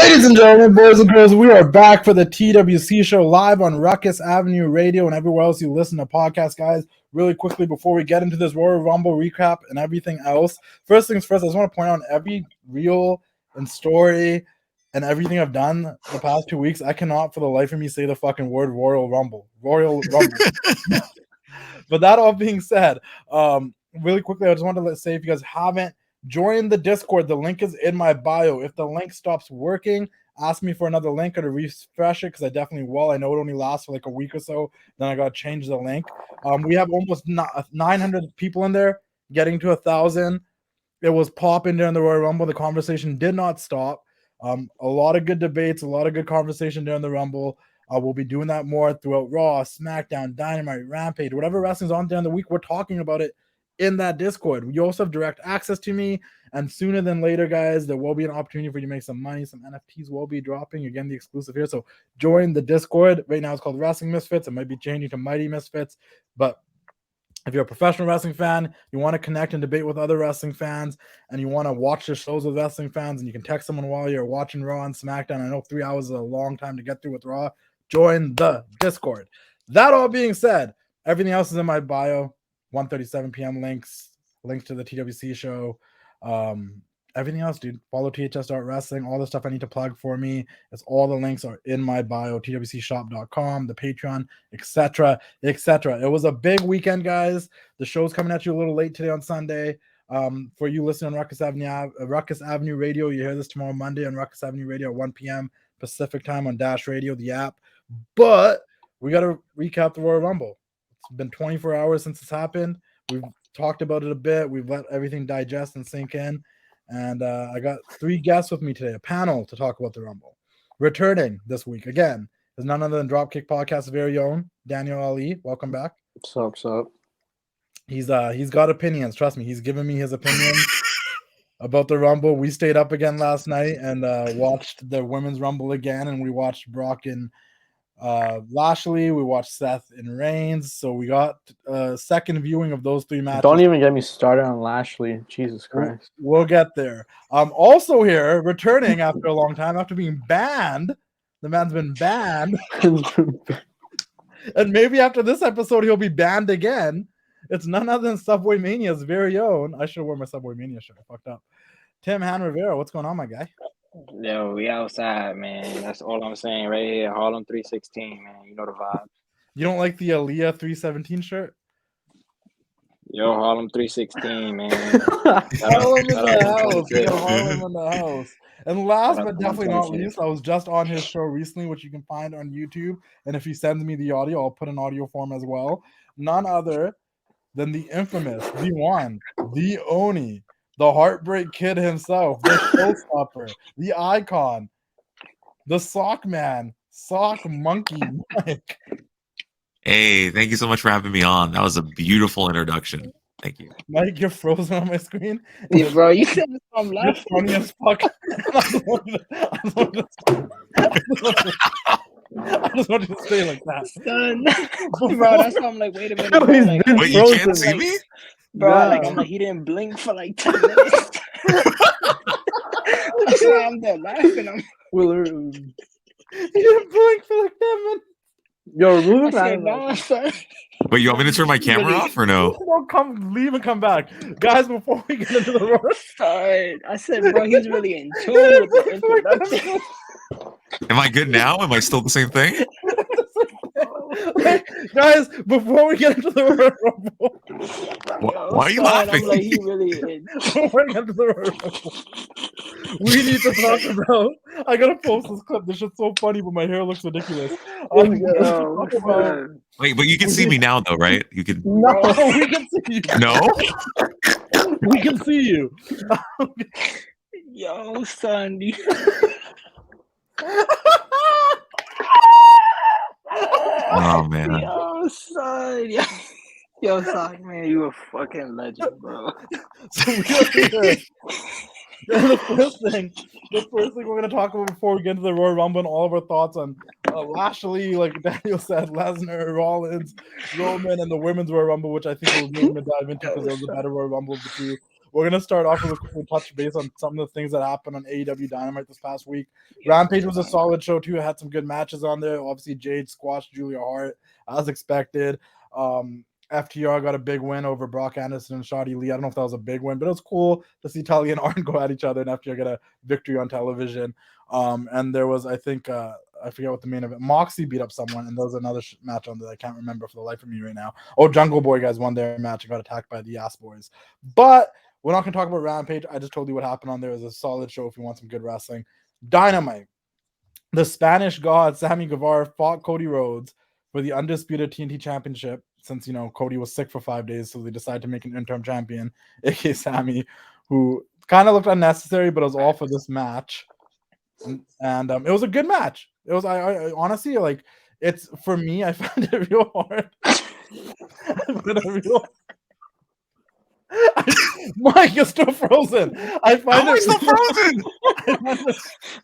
Ladies and gentlemen, boys and girls, we are back for the TWC Show live on Ruckus Avenue Radio and everywhere else you listen to podcasts, guys. Really quickly, before we get into this Royal Rumble recap and everything else, first things first, I just want to point out every reel and story and everything I've done the past 2 weeks, I cannot for the life of me say the fucking word Royal Rumble. Royal Rumble. But that all being said, really quickly, I just wanted to say if you guys haven't joined the Discord, the link is in my bio. If the link stops working, ask me for another link or to refresh it because I definitely will. I know it only lasts for like a week or so. Then I got to change the link. We have almost 900 people in there, getting to 1,000. It was popping during the Royal Rumble. The conversation did not stop. A lot of good debates, a lot of good conversation during the Rumble. We'll be doing that more throughout Raw, SmackDown, Dynamite, Rampage, whatever wrestling's on during the week. We're talking about it in that Discord. You also have direct access to me, and sooner than later, guys, there will be an opportunity for you to make some money. Some NFTs will be dropping. Again, the exclusive here. So join the Discord. Right now it's called Wrestling Misfits. It might be changing to Mighty Misfits, but if you're a professional wrestling fan, you want to connect and debate with other wrestling fans, and you want to watch the shows with wrestling fans, and you can text someone while you're watching Raw and SmackDown. I know 3 hours is a long time to get through with Raw. Join the Discord. That all being said, everything else is in my bio. 1:37 p.m. links to the TWC show. Everything else, dude. Follow THS.wrestling. All the stuff I need to plug for me. It's all the links are in my bio. TWCshop.com, the Patreon, etc., etc. It was a big weekend, guys. The show's coming at you a little late today on Sunday. For you listening on Ruckus Avenue Radio, you hear this tomorrow Monday on Ruckus Avenue Radio at 1 p.m. Pacific time on Dash Radio, the app. But we got to recap the Royal Rumble. It's been 24 hours since it's happened. We've talked about it a bit. We've let everything digest and sink in. And I got 3 guests with me today, a panel to talk about the Rumble. Returning this week, again, is none other than Dropkick Podcast's very own Danial Ali. Welcome back. What's up? He's got opinions. Trust me, he's given me his opinions about the Rumble. We stayed up again last night and watched the Women's Rumble again, and we watched Brock and Lashley. We watched Seth and Reigns. So we got a second viewing of those 3 matches. Don't even get me started on Lashley. Jesus Christ. We'll get there. Also here, returning after a long time, after being banned. The man's been banned. And maybe after this episode, he'll be banned again. It's none other than Subway Mania's very own. I should have worn my Subway Mania shirt. I fucked up. Tim Hann Rivera, what's going on, my guy? Yo, we outside, man. That's all I'm saying right here. Harlem 316, man. You know the vibe. You don't like the Aaliyah 317 shirt? Yo, Harlem 316, man. Harlem in the house. Yo, Harlem in the house. And last but definitely not least, I was just on his show recently, which you can find on YouTube. And if he sends me the audio, I'll put an audio form as well. None other than the infamous, the one, the Oni, the Heartbreak Kid himself, the showstopper, the icon, the sock man, sock monkey, Mike. Hey, thank you so much for having me on. That was a beautiful introduction. Thank you. Mike, you're frozen on my screen. Yeah, bro, you said I'm You're laughing. funny as fuck. I just wanted to stay like that. Son. Bro, that's why I'm like, wait a minute. Bro, like, Wait, you can't see me? bro, Yeah. like, I'm like, he didn't blink for like 10 minutes. That's why I'm there laughing. He didn't blink for like 10 minutes. Yo, remove I said, that. nah, son. Wait, you want me to turn my camera off or no? Don't leave and come back. Guys, before we get into the road. Son. I said, bro, he's really in tune with the introduction. Am I good now? Am I still the same thing? Guys, before we get into the Royal Rumble, Why are you laughing? I'm like, he really is. before we get into the Royal Rumble, we need to talk about. I gotta post this clip. This shit's so funny, but my hair looks ridiculous. Yo, son. Wait, but you can see me now, though, right? You can. No, we can see you. No? We can see you. Yo, son. Oh, man. Yo, son. Yo, son, man, you a fucking legend, bro. So we are here. The first thing we're going to talk about before we get into the Royal Rumble and all of our thoughts on Lashley, like Daniel said, Lesnar, Rollins, Roman, and the Women's Royal Rumble, which I think we're going to dive into because it was a better Royal Rumble of the two. we're gonna start off with a quick touch base on some of the things that happened on AEW Dynamite this past week. Rampage was a solid show too. It had some good matches on there. Obviously, Jade squashed Julia Hart as expected. FTR got a big win over Brock Anderson and Shotty Lee. I don't know if that was a big win, but it was cool to see Tully and Arn go at each other and FTR get a victory on television. And there was, I think, I forget what the main event. Moxie beat up someone, and there was another match on that I can't remember for the life of me right now. Oh, Jungle Boy guys won their match and got attacked by the Ass Boys. But we're not going to talk about Rampage. I just told you what happened on there. It was a solid show if you want some good wrestling. Dynamite. The Spanish God, Sammy Guevara, fought Cody Rhodes for the Undisputed TNT Championship since, Cody was sick for 5 days, so they decided to make an interim champion, aka Sammy, who kind of looked unnecessary, but it was all for this match. And it was a good match. It was, I honestly, like, it's, for me, I found it real hard. Mike, you're still frozen. I find it still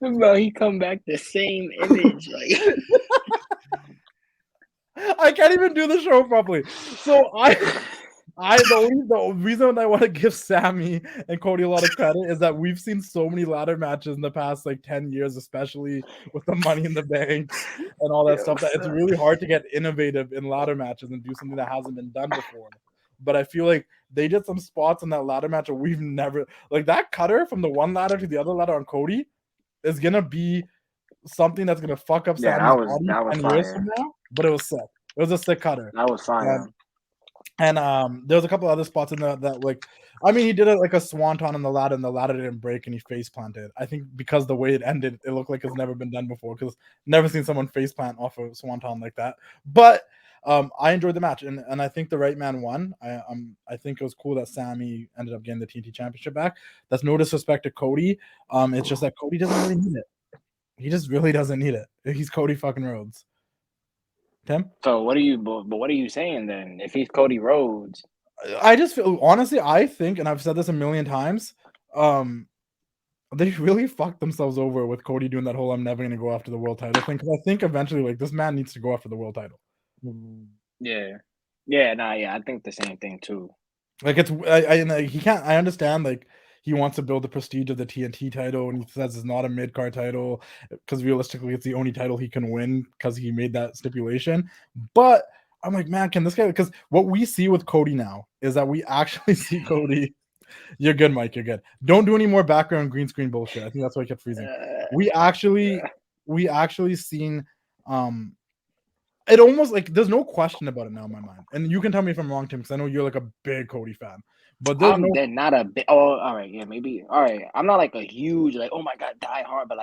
frozen. Bro, he come back the same image. Like, I can't even do the show properly. So the reason I want to give Sammy and Cody a lot of credit is that we've seen so many ladder matches in the past 10 years, especially with the Money in the Bank and all that stuff, that it's really hard to get innovative in ladder matches and do something that hasn't been done before. But I feel like they did some spots in that ladder match that we've never, like that cutter from the one ladder to the other ladder on Cody is gonna be something that's gonna fuck up Sammy's body 10 years from now. But it was sick. It was a sick cutter. that was fire. And there was a couple other spots in that he did it like a swanton on the ladder, and the ladder didn't break, and he face planted. I think because the way it ended, it looked like it's never been done before, because never seen someone face plant off a swanton like that. But I enjoyed the match, and I think the right man won. I think it was cool that Sammy ended up getting the TNT Championship back. That's no disrespect to Cody. It's just that Cody doesn't really need it. He just really doesn't need it. He's Cody fucking Rhodes. Tim? So what are you saying then? If he's Cody Rhodes, I just feel, honestly, I think, and I've said this a million times, they really fucked themselves over with Cody doing that whole "I'm never gonna go after the world title" thing, because I think eventually, this man needs to go after the world title. yeah, I think the same thing too. It's he can't. I understand he wants to build the prestige of the TNT title, and he says it's not a mid-card title because realistically it's the only title he can win because he made that stipulation. But I'm like, man, can this guy, because what we see with Cody now is that we actually see Cody. You're good, Mike. You're good. Don't do any more background green screen bullshit. I think that's why I kept freezing. We actually seen it almost there's no question about it now in my mind. And you can tell me if I'm wrong, Tim, because I know you're a big Cody fan. But I'm not a big. Oh, all right, yeah, maybe. All right, I'm not a huge oh my god, die hard. But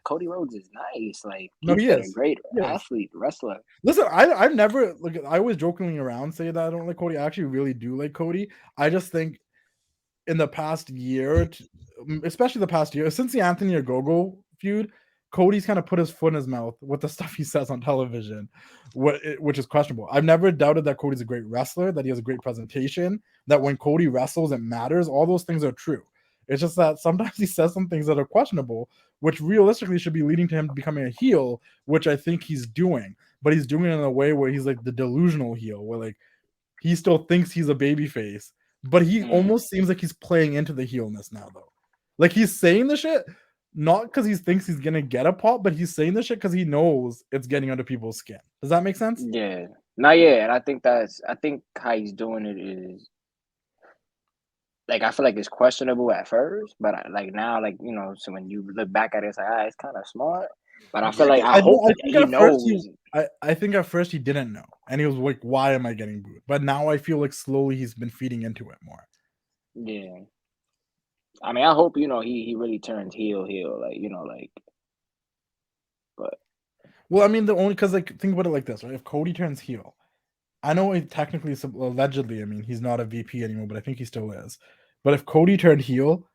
Cody Rhodes is nice. He is a great athlete, wrestler. Listen, I've never I always jokingly around say that I don't like Cody. I actually really do like Cody. I just think in the past year, especially the past year, since the Anthony Ogogo feud, Cody's kind of put his foot in his mouth with the stuff he says on television, which is questionable. I've never doubted that Cody's a great wrestler, that he has a great presentation, that when Cody wrestles, it matters. All those things are true. It's just that sometimes he says some things that are questionable, which realistically should be leading to him becoming a heel, which I think he's doing. But he's doing it in a way where he's the delusional heel, where he still thinks he's a babyface, but he almost seems like he's playing into the heelness now, though. He's saying the shit not because he thinks he's gonna get a pop, but he's saying this shit because he knows it's getting under people's skin. Does that make sense? Yeah. And I think how he's doing it is I feel it's questionable at first, but now so when you look back at it, it's it's kind of smart. But I feel I hope he knows. I think at first he didn't know, and he was like, "Why am I getting booed?" But now I feel slowly he's been feeding into it more. Yeah. I mean, I hope he really turns heel, but. Well, I mean, the only because think about it like this, right? If Cody turns heel, I know he technically, allegedly, I mean, he's not a VP anymore, but I think he still is. But if Cody turned heel,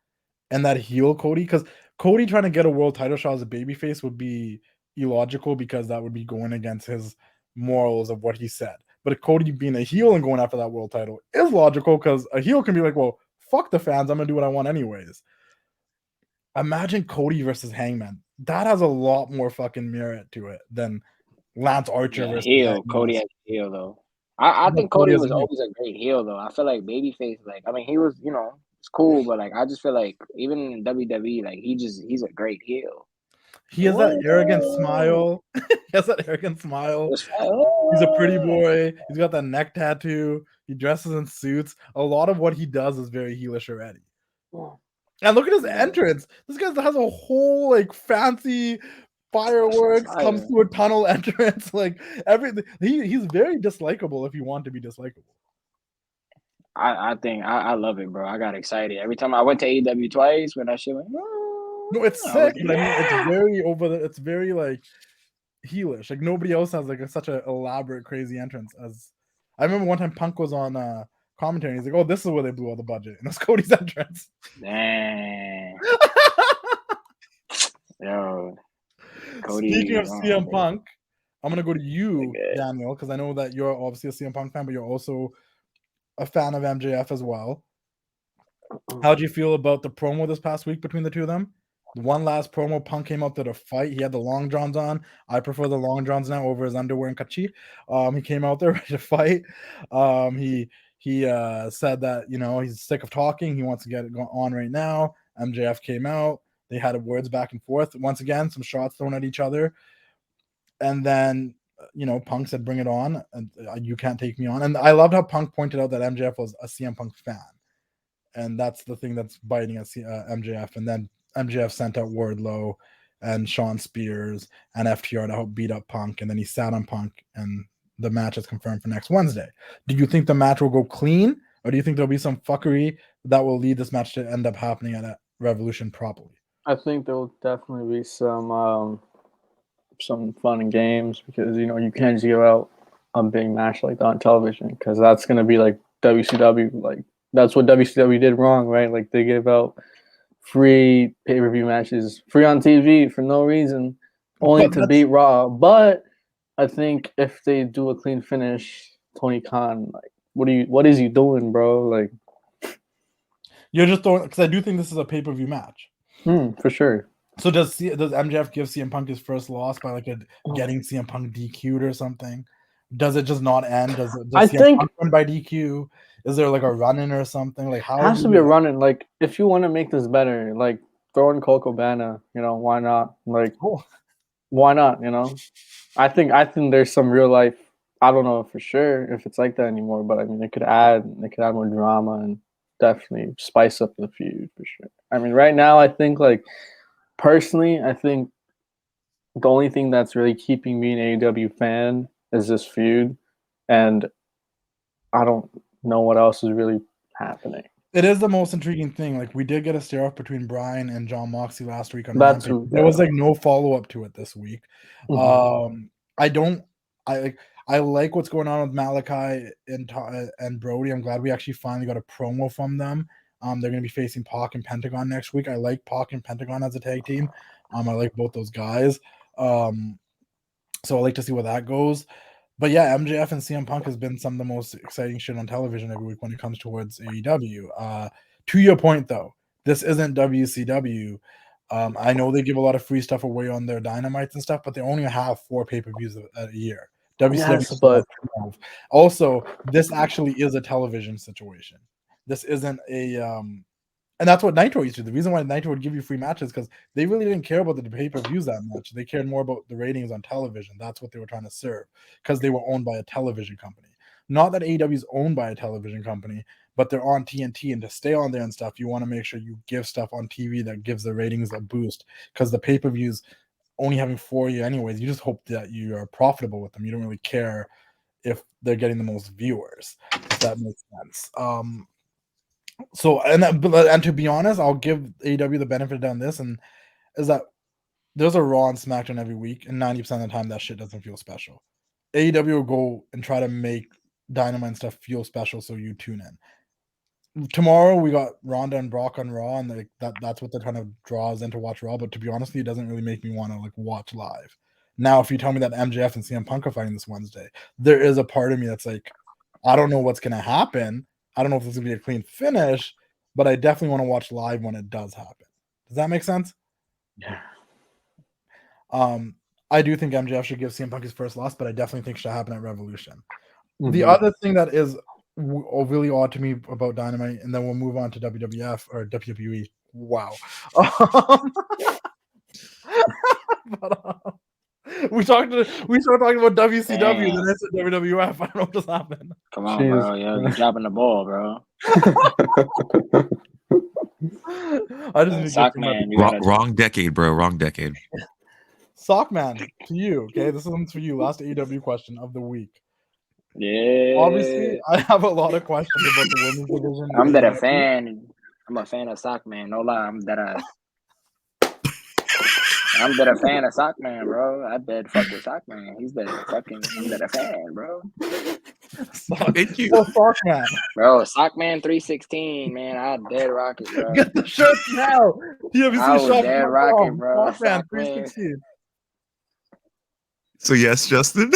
and that heel Cody, because Cody trying to get a world title shot as a babyface would be illogical, because that would be going against his morals of what he said. But if Cody being a heel and going after that world title is logical, because a heel can be well, fuck the fans, I'm gonna do what I want anyways. Imagine Cody versus Hangman. That has a lot more fucking merit to it than Lance Archer versus heel. Cody as a heel though. I think Cody was always a great heel though. I feel babyface, I mean, he was, it's cool, but like I just feel like even in WWE, like he's a great heel. He has that arrogant smile. He has that arrogant smile. He's a pretty boy. He's got that neck tattoo. He dresses in suits. A lot of what he does is very heelish already. And look at his entrance. This guy has a whole like fancy fireworks, comes through a tunnel entrance, like everything. He's very dislikable if you want to be dislikable. I think I love it, bro. I got excited every time I went to AEW twice when that shit went. No, it's sick. But I mean, it's very it's very like heelish. Like nobody else has like such an elaborate, crazy entrance as. I remember one time Punk was on commentary. And he's like, "Oh, this is where they blew all the budget," and that's Cody's entrance. Dang. Yo. Cody, Speaking of CM Punk, I'm gonna go to you, Daniel, because I know that you're obviously a CM Punk fan, but you're also a fan of MJF as well. How do you feel about the promo this past week between the two of them? One last promo, Punk came out to the fight. He had the long johns on. I prefer the long johns now over his underwear and kachi. He came out there ready to fight. He said that he's sick of talking. He wants to get it on right now. MJF came out. They had words back and forth. Once again, some shots thrown at each other. And then, Punk said, "Bring it on. And you can't take me on." And I loved how Punk pointed out that MJF was a CM Punk fan. And that's the thing that's biting at MJF. And then MJF sent out Wardlow and Sean Spears and FTR to help beat up Punk. And then he sat on Punk. And the match is confirmed for next Wednesday. Do you think the match will go clean? Or do you think there'll be some fuckery that will lead this match to end up happening at Revolution properly? I think there will definitely be some fun and games because you can't just give out a big match like that on television because that's gonna be like WCW. Like that's what WCW did wrong, right? Like they gave out free pay-per-view matches, free on TV for no reason, only to beat Raw. But I think if they do a clean finish, Tony Khan, like, what is he doing, bro? Like, you're just throwing because I do think this is a pay-per-view match. For sure. So does MJF give CM Punk his first loss by getting CM Punk DQ'd or something? Does it just not end? Does CM Punk win by DQ? Is there like a run-in or something? Like how has to be a run-in. Like if you want to make this better, like throw in Colt Cabana, why not? Like why not? I think there's some real life. I don't know for sure if it's like that anymore, but I mean it could add more drama and definitely spice up the feud for sure. I mean right now I think personally, I think the only thing that's really keeping me an AEW fan is this feud, and I don't know what else is really happening. It is the most intriguing thing. Like we did get a stare-off between Bryan and Jon Moxley last week on Rampage. There was no follow-up to it this week. Mm-hmm. I like what's going on with Malachi and Brody. I'm glad we actually finally got a promo from them. They're going to be facing Pac and Pentagon next week. I like Pac and Pentagon as a tag team. I like both those guys. So I like to see where that goes. But yeah, MJF and CM Punk has been some of the most exciting shit on television every week when it comes towards AEW. To your point, though, this isn't WCW. I know they give a lot of free stuff away on their Dynamites and stuff, but they only have 4 pay-per-views a year. WCW, but also this actually is a television situation. This isn't a and that's what Nitro used to do. The reason why Nitro would give you free matches because they really didn't care about the pay-per-views that much. They cared more about the ratings on television. That's what they were trying to serve because they were owned by a television company. Not that AEW is owned by a television company, but they're on TNT, and to stay on there and stuff, you want to make sure you give stuff on TV that gives the ratings a boost because the pay-per-views only having 4 years anyways, you just hope that you are profitable with them. You don't really care if they're getting the most viewers, if that makes sense. So and to be honest, I'll give AEW the benefit on this, and is that there's a Raw and SmackDown every week, and 90% of the time that shit doesn't feel special. AEW will go and try to make Dynamite and stuff feel special, so you tune in. Tomorrow we got Ronda and Brock on Raw, and that's what they're trying to draw us in to watch Raw. But to be honest, it doesn't really make me want to watch live. Now, if you tell me that MJF and CM Punk are fighting this Wednesday, there is a part of me that's like, I don't know what's gonna happen. I don't know if this is going to be a clean finish, but I definitely want to watch live when it does happen. Does that make sense? Yeah. I do think MJF should give CM Punk his first loss, but I definitely think it should happen at Revolution. Mm-hmm. The other thing that is really odd to me about Dynamite, and then we'll move on to WWF or WWE. Wow. But, we started talking about WCW, and then I said WWF. I don't know what just happened. Come on, bro. Yo, you dropping the ball, bro. I just need to get man, wrong decade, bro. Wrong decade. Sockman, to you. Okay, this one's for you. Last AEW question of the week. Yeah. Obviously, I have a lot of questions about the women's division. I'm that a fan. I'm a fan of Sockman. No lie, I'm that a fan of Sockman, bro. I bet fuck with Sockman. He's that fucking. I'm that a fan, bro. Thank you. Sockman. Bro, Sockman 316, man. I dead rocket, bro. Get the shirts now. I was dead rocket, bro. Sockman 316. So yes, Justin.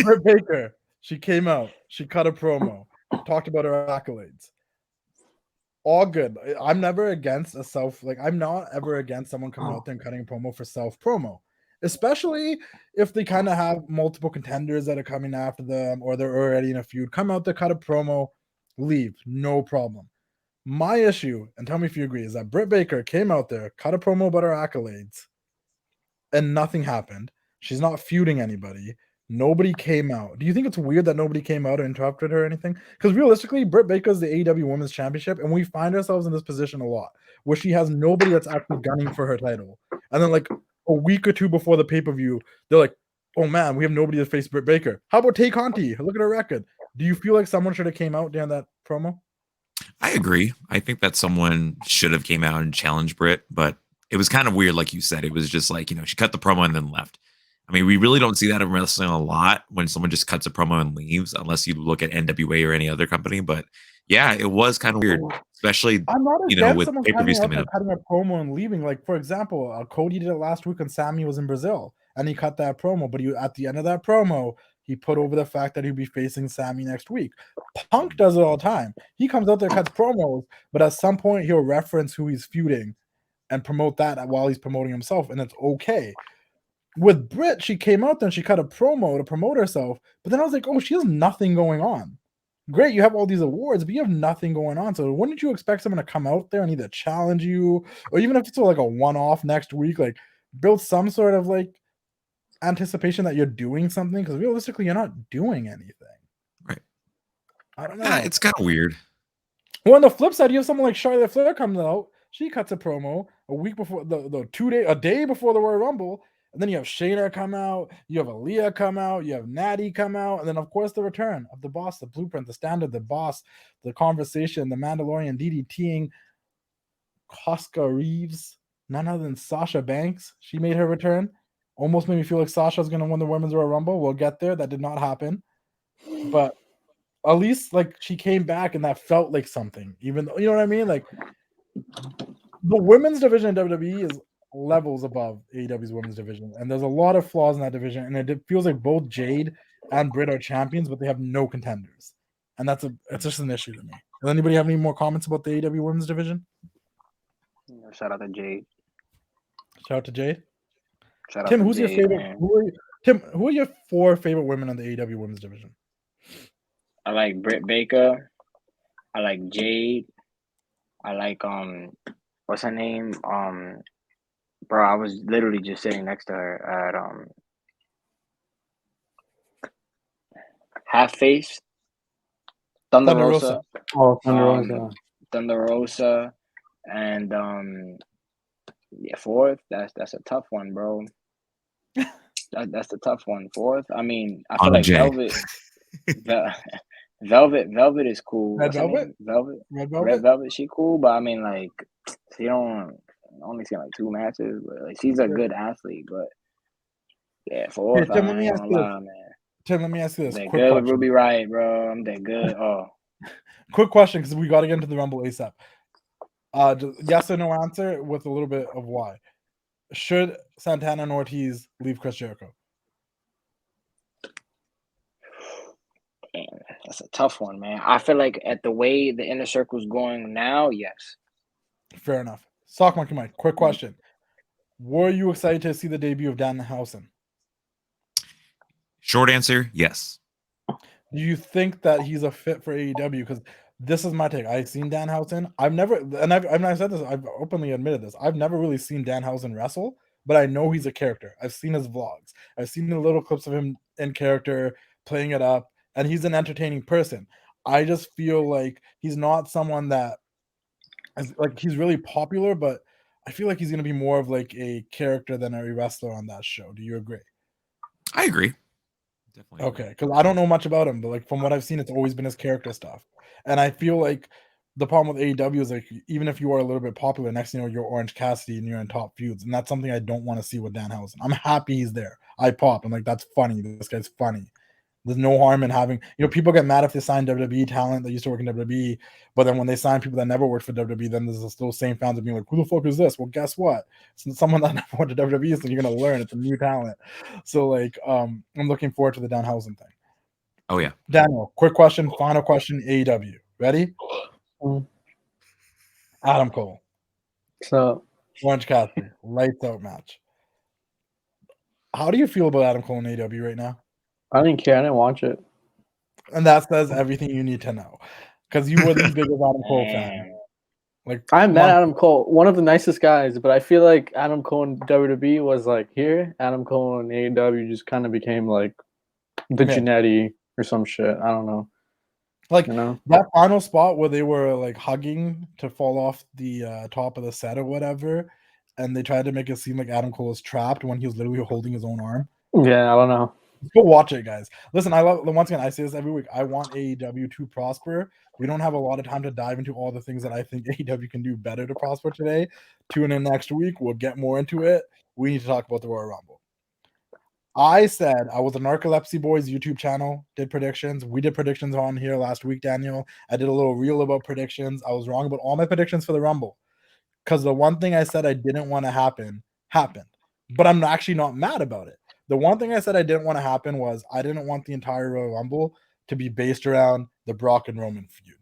Britt Baker. She came out. She cut a promo. Talked about her accolades. All good. I'm never against I'm not ever against someone coming out there and cutting a promo for self-promo. Especially if they kind of have multiple contenders that are coming after them or they're already in a feud. Come out there, cut a promo, leave. No problem. My issue, and tell me if you agree, is that Britt Baker came out there, cut a promo about her accolades, and nothing happened. She's not feuding anybody. Nobody came out. Do you think it's weird that nobody came out and interrupted her or anything? Because realistically, Britt Baker's the AEW Women's Championship, and we find ourselves in this position a lot, where she has nobody that's actually gunning for her title. And then, like, a week or two before the pay-per-view, they're like, oh man, we have nobody to face Britt Baker. How about Tay Conti? Look at her record. Do you feel like someone should have came out during that promo? I agree. I think that someone should have came out and challenged Britt, but it was kind of weird, like you said. It was just like, she cut the promo and then left. I mean, we really don't see that in wrestling a lot when someone just cuts a promo and leaves, unless you look at NWA or any other company. But yeah, it was kind of weird, especially with pay-per-views coming up. Cutting a promo and leaving. Like, for example, Cody did it last week when Sammy was in Brazil, and he cut that promo. But at the end of that promo, he put over the fact that he'd be facing Sammy next week. Punk does it all the time. He comes out there, cuts promos, but at some point he'll reference who he's feuding and promote that while he's promoting himself, and it's okay. With Britt, she came out there and she cut a promo to promote herself, but then I was like, oh, she has nothing going on. Great, you have all these awards, but you have nothing going on. So wouldn't you expect someone to come out there and either challenge you, or even if it's like a one-off next week, like build some sort of like anticipation that you're doing something? Because realistically, you're not doing anything. Right. I don't know. Yeah, it's kind of weird. Well, on the flip side, you have someone like Charlotte Flair comes out. She cuts a promo a week before a day before the Royal Rumble. And then you have Shayna come out, you have Aaliyah come out, you have Natty come out, and then of course the return of the boss, the blueprint, the standard, the boss, the conversation, the Mandalorian DDTing Koska Reeves, none other than Sasha Banks. She made her return. Almost made me feel like Sasha's gonna win the Women's Royal Rumble. We'll get there. That did not happen. But at least like she came back and that felt like something. Even though, you know what I mean? Like the women's division in WWE is levels above AEW's women's division, and there's a lot of flaws in that division, and it feels like both Jade and Britt are champions, but they have no contenders, and it's just an issue to me. Does anybody have any more comments about the AEW women's division? Shout out to Jade. Shout out to Jade. Shout out Tim, to who's Jade, your favorite? Who are your 4 favorite women on the AEW women's division? I like Britt Baker. I like Jade. I like what's her name? Bro, I was literally just sitting next to her at Half Face, Thunder Rosa. Oh, Thunder Rosa. Thunder Rosa, and fourth. That's a tough one, bro. That's a tough one. Fourth. I mean, I feel like Velvet is cool. Red Velvet? Red Velvet. She cool, but I mean, like, she only seen like 2 matches, but like she's a good athlete. But yeah, fourth. Tim, let me ask you man. Tim, let me ask you this. That good with Ruby Riott, bro. I'm that good. Oh, quick question, because we got to get into the Rumble ASAP. Yes or no answer with a little bit of why. Should Santana and Ortiz leave Chris Jericho? Damn, that's a tough one, man. I feel like at the way the Inner Circle's going now, yes. Fair enough. Sock Monkey Mike, quick question. Were you excited to see the debut of Danhausen? Short answer, yes. Do you think that he's a fit for AEW? Because this is my take. I've seen Danhausen. I've said this. I've openly admitted this. I've never really seen Danhausen wrestle, but I know he's a character. I've seen his vlogs. I've seen the little clips of him in character playing it up, and he's an entertaining person. I just feel like he's not someone that is like he's really popular, but I feel like he's going to be more of like a character than a wrestler on that show. Do you agree? I agree. Definitely. Okay, because I don't know much about him, but like from what I've seen, it's always been his character stuff. And I feel like the problem with AEW is like even if you are a little bit popular, next thing you know, you're Orange Cassidy and you're in top feuds, and that's something I don't want to see with Danhausen. I'm happy he's there. I pop. I'm like, that's funny. This guy's funny. There's no harm in having, people get mad if they sign WWE talent that used to work in WWE, but then when they sign people that never worked for WWE, then there's those same fans of being like, who the fuck is this? Well, guess what? It's someone that never went to WWE, so you're gonna learn. It's a new talent. So like, I'm looking forward to the Danhausen thing. Oh yeah, Daniel. Quick question, final question. AEW, ready? Adam Cole. So Orange Cassidy, lights out match. How do you feel about Adam Cole in AEW right now? I didn't care. I didn't watch it. And that says everything you need to know, because you were the biggest Adam Cole fan. Like I met Adam Cole, one of the nicest guys, but I feel like Adam Cole in WWE was like here. Adam Cole in AEW just kind of became like the Jannetty or some shit. I don't know. Like that final spot where they were like hugging to fall off the top of the set or whatever, and they tried to make it seem like Adam Cole was trapped when he was literally holding his own arm. Yeah, I don't know. Go watch it, guys. Listen, once again, I say this every week. I want AEW to prosper. We don't have a lot of time to dive into all the things that I think AEW can do better to prosper today. Tune in next week. We'll get more into it. We need to talk about the Royal Rumble. I said I was a Narcolepsy Boys YouTube channel, did predictions. We did predictions on here last week, Daniel. I did a little reel about predictions. I was wrong about all my predictions for the Rumble because the one thing I said I didn't want to happen happened, but I'm actually not mad about it. The one thing I said I didn't want to happen was I didn't want the entire Royal Rumble to be based around the Brock and Roman feud.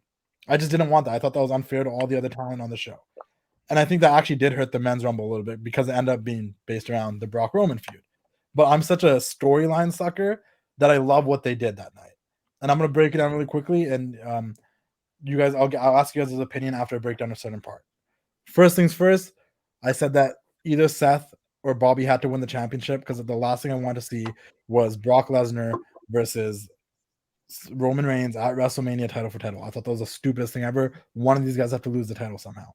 I just didn't want that. I thought that was unfair to all the other talent on the show. And I think that actually did hurt the men's Rumble a little bit because it ended up being based around the Brock Roman feud. But I'm such a storyline sucker that I love what they did that night. And I'm going to break it down really quickly. And you guys, I'll ask you guys' opinion after I break down a certain part. First things first, I said that either Seth or Bobby had to win the championship because the last thing I wanted to see was Brock Lesnar versus Roman Reigns at WrestleMania title for title. I thought that was the stupidest thing ever. One of these guys have to lose the title somehow.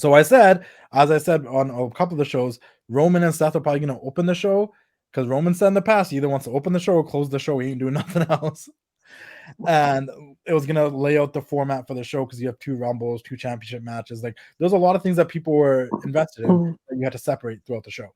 So I said, as I said on a couple of the shows, Roman and Seth are probably going to open the show because Roman said in the past he either wants to open the show or close the show. He ain't doing nothing else. And it was going to lay out the format for the show because you have 2 Rumbles, 2 championship matches. Like there's a lot of things that people were invested in that you had to separate throughout the show.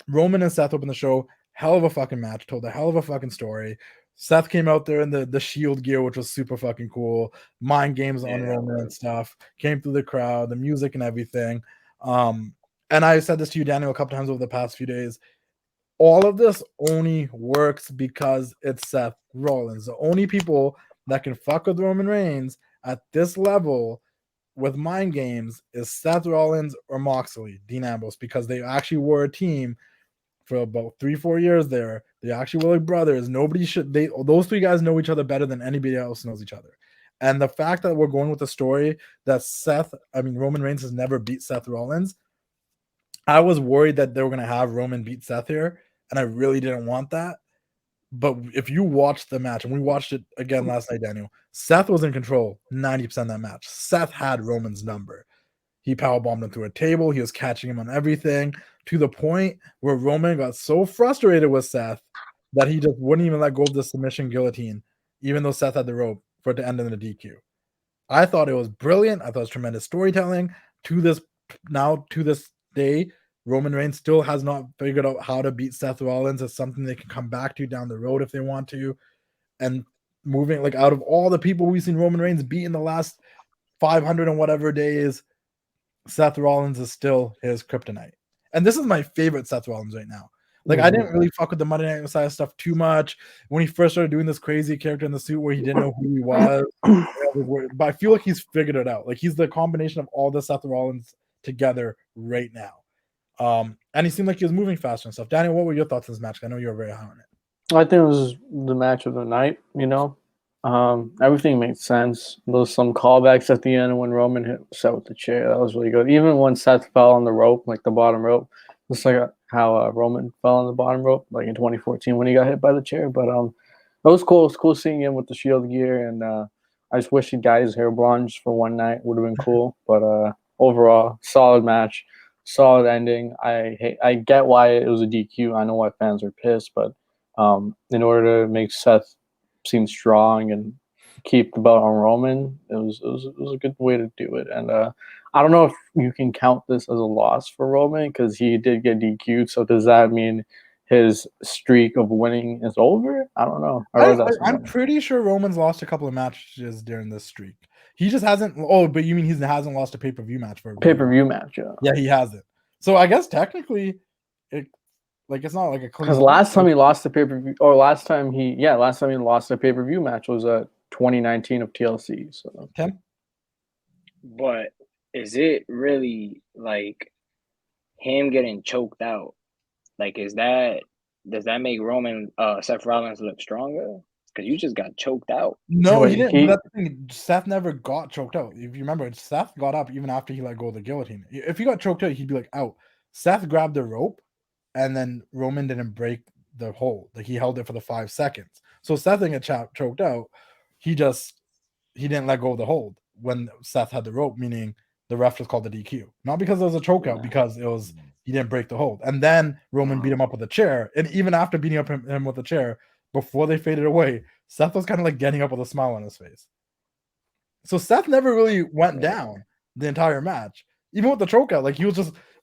Roman and Seth opened the show. Hell of a fucking match. Told a hell of a fucking story. Seth came out there in the Shield gear, which was super fucking cool. Mind games on Roman and stuff. Came through the crowd, the music and everything. And I said this to you, Daniel, a couple times over the past few days. All of this only works because it's Seth Rollins. The only people that can fuck with Roman Reigns at this level with mind games is Seth Rollins or Moxley, Dean Ambrose, because they actually were a team for about 3-4 years there. They actually were like brothers. Those 3 guys know each other better than anybody else knows each other. And the fact that we're going with the story that Roman Reigns has never beat Seth Rollins, I was worried that they were going to have Roman beat Seth here, and I really didn't want that. But if you watch the match, and we watched it again last night, Daniel, Seth was in control 90% of that match. Seth had Roman's number. He powerbombed him through a table. He was catching him on everything to the point where Roman got so frustrated with Seth that he just wouldn't even let go of the submission guillotine, even though Seth had the rope for it to end in a DQ. I thought it was brilliant. I thought it was tremendous storytelling. To this day, Roman Reigns still has not figured out how to beat Seth Rollins. It's something they can come back to down the road if they want to. And moving, like, out of all the people we've seen Roman Reigns beat in the last 500 and whatever days, Seth Rollins is still his kryptonite. And this is my favorite Seth Rollins right now. Like, I didn't really fuck with the Monday Night Messiah stuff too much when he first started doing this crazy character in the suit where he didn't know who he was. But I feel like he's figured it out. Like, he's the combination of all the Seth Rollins together right now. And he seemed like he was moving faster and stuff. Daniel, what were your thoughts on this match? I know you were very high on it. I think it was the match of the night. Everything made sense. There was some callbacks at the end when Roman hit Seth with the chair. That was really good. Even when Seth fell on the rope, like the bottom rope, just like how Roman fell on the bottom rope, like in 2014 when he got hit by the chair. But it was cool. It was cool seeing him with the Shield gear, and I just wish he dyed his hair blonde just for one night. Would have been cool. But overall, solid match, solid ending. I get why it was a DQ. I know why fans are pissed, but in order to make Seth seem strong and keep the belt on Roman, it was a good way to do it. And I don't know if you can count this as a loss for Roman because he did get DQ'd. So does that mean his streak of winning is over? I don't know. I'm pretty sure Roman's lost a couple of matches during this streak. He just hasn't. Oh, but you mean he hasn't lost a pay-per-view match for a pay-per-view match? Yeah, he hasn't. So I guess technically, it's not like a because last time he lost the pay-per-view, or last time he lost a pay-per-view match was 2019 of TLC. So, but is it really like him getting choked out? Like, does that make Seth Rollins look stronger? Because you just got choked out. No, he didn't. That's the thing. Seth never got choked out. If you remember, Seth got up even after he let go of the guillotine. If he got choked out, he'd be like out. Seth grabbed the rope, and then Roman didn't break the hold. Like, he held it for the 5 seconds. So Seth didn't get choked out. He didn't let go of the hold when Seth had the rope, meaning the ref just called the DQ. Not because it was a choke out, because it was he didn't break the hold. And then Roman beat him up with a chair. And even after beating up him with a chair, before they faded away, Seth was kind of like getting up with a smile on his face. So Seth never really went down the entire match. Even with the choke out, like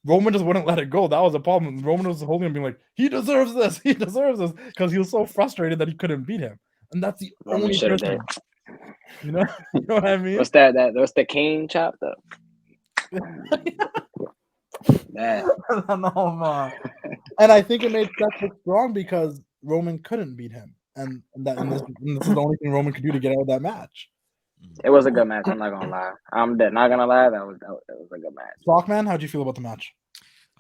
Roman just wouldn't let it go. That was a problem. Roman was holding him being like, he deserves this. He deserves this. Because he was so frustrated that he couldn't beat him. And that's the only person. You know what I mean? What's that? What's the cane chopped up? No, man. And I think it made Seth look strong because Roman couldn't beat him. And this is the only thing Roman could do to get out of that match. It was a good match. I'm not gonna lie. I'm not gonna lie. That was a good match. Stockman, how'd you feel about the match?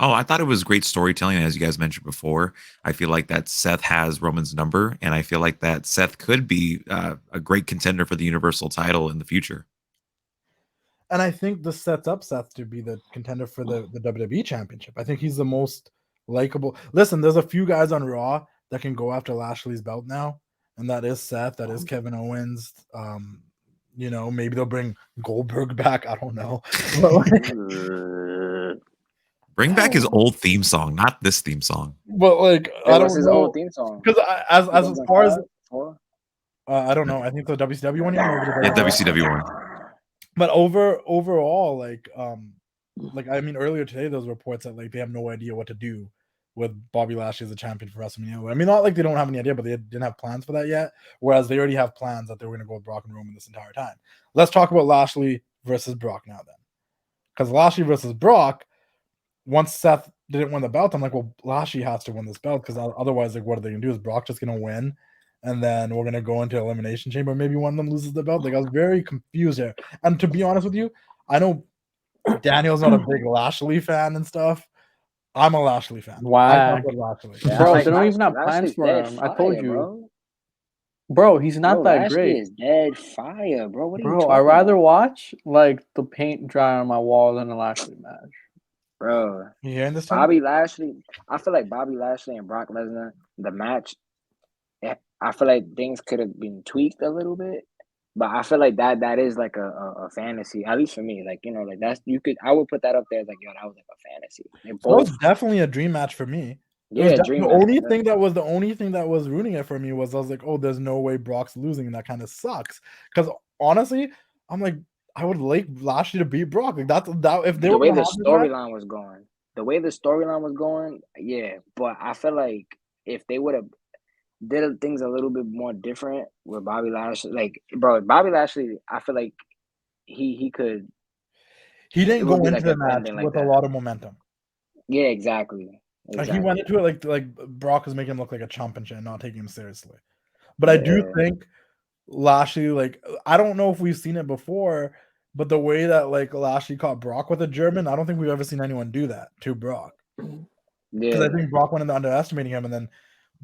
Oh, I thought it was great storytelling. As you guys mentioned before, I feel like that Seth has Roman's number, and I feel like that Seth could be a great contender for the Universal title in the future. And I think this sets up Seth to be the contender for the WWE Championship. I think he's the most likable. Listen, there's a few guys on Raw that can go after Lashley's belt now, and that is Seth, that is Kevin Owens. Maybe they'll bring Goldberg back. I don't know. Bring back his old theme song, not this theme song. But I don't know. His old theme song. Because as far as I don't know. I think the WCW one. Yeah, WCW one. But overall, I mean, earlier today, those reports that they have no idea what to do with Bobby Lashley as a champion for WrestleMania. I mean, not like they don't have any idea, but they didn't have plans for that yet. Whereas they already have plans that they were going to go with Brock and Roman this entire time. Let's talk about Lashley versus Brock now, then, because Lashley versus Brock. Once Seth didn't win the belt, I'm like, well, Lashley has to win this belt because otherwise, what are they going to do? Is Brock just going to win? And then we're going to go into Elimination Chamber. Maybe one of them loses the belt. I was very confused there. And to be honest with you, I know Daniel's not a big Lashley fan and stuff. I'm a Lashley fan. Wow. Lashley. Yeah, bro, they don't even have plans for him. I told you. Bro, he's not that Lashley great. Is dead fire, bro. What are you I'd rather watch the paint dry on my wall than a Lashley match. Bro, you hearing this? Bobby Lashley. I feel like Bobby Lashley and Brock Lesnar, the match. I feel like things could have been tweaked a little bit, but I feel like that is like a fantasy, at least for me. I would put that up there as that was like a fantasy. That was definitely a dream match for me. Yeah, dream. The only thing that was ruining it for me was I was like, oh, there's no way Brock's losing, and that kind of sucks. Because honestly, I'm like, I would like Lashley to beat Brock. If the way the storyline was going, yeah. But I feel like if they would have did things a little bit more different with Bobby Lashley, Bobby Lashley, I feel like he could. He didn't go into the match with a lot of momentum. Yeah, exactly. He went into it like Brock was making him look like a chump and shit, and not taking him seriously. But I do think Lashley, I don't know if we've seen it before, but the way that Lashley caught Brock with a German, I don't think we've ever seen anyone do that to Brock. Because I think Brock went into underestimating him, and then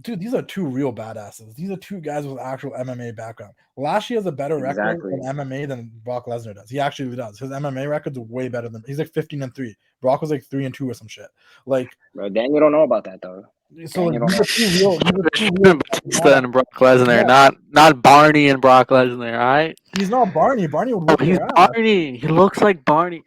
dude, these are two real badasses. These are two guys with actual MMA background. Lashley has a better Exactly. record in MMA than Brock Lesnar does. He actually does. His MMA record's way better than he's like 15-3. Brock was like 3-2 or some shit. Like, Bro, Daniel don't know about that though. so like, Daniel these don't are two real Batista and Brock Lesnar, not Barney and Brock Lesnar. All right. He's not Barney. Barney would Oh, whip he's your ass. Barney. He looks like Barney.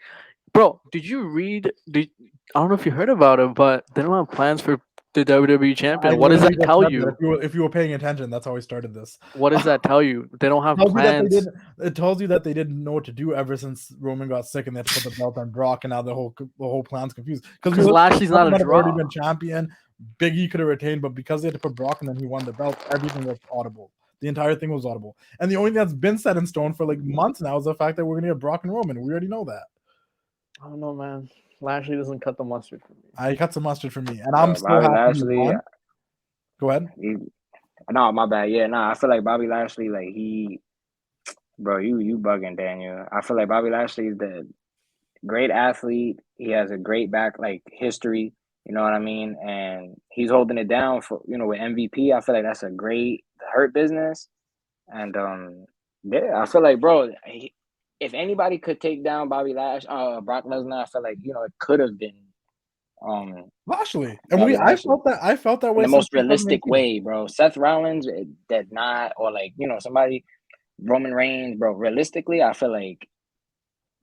Bro, did you read? I don't know if you heard about it, but they don't have plans for the WWE Champion. What does that tell you? If you were paying attention, that's how we started this. What does that tell you? They don't have plans. It tells you that they didn't know what to do ever since Roman got sick and they had to put the belt on Brock, and now the whole plan's confused. Because Lashley's not a draw. Already been champion. Big E could have retained, but because they had to put Brock and then he won the belt, everything was audible. The entire thing was audible. And the only thing that's been set in stone for like months now is the fact that we're gonna get Brock and Roman. We already know that. I don't know, man. Lashley doesn't cut the mustard for me. He cuts the mustard for me, and I'm still happy. Lashley, go ahead. No, my bad. Yeah, I feel like Bobby Lashley, like you bugging, Daniel. I feel like Bobby Lashley is the great athlete. He has a great history. You know what I mean? And he's holding it down for with MVP. I feel like that's a great Hurt Business. And I feel like, bro, if anybody could take down Brock Lesnar, I feel like it could have been Lashley. And I felt that way in the most realistic way, bro. Seth Rollins did not, or somebody, Roman Reigns, bro. Realistically, I feel like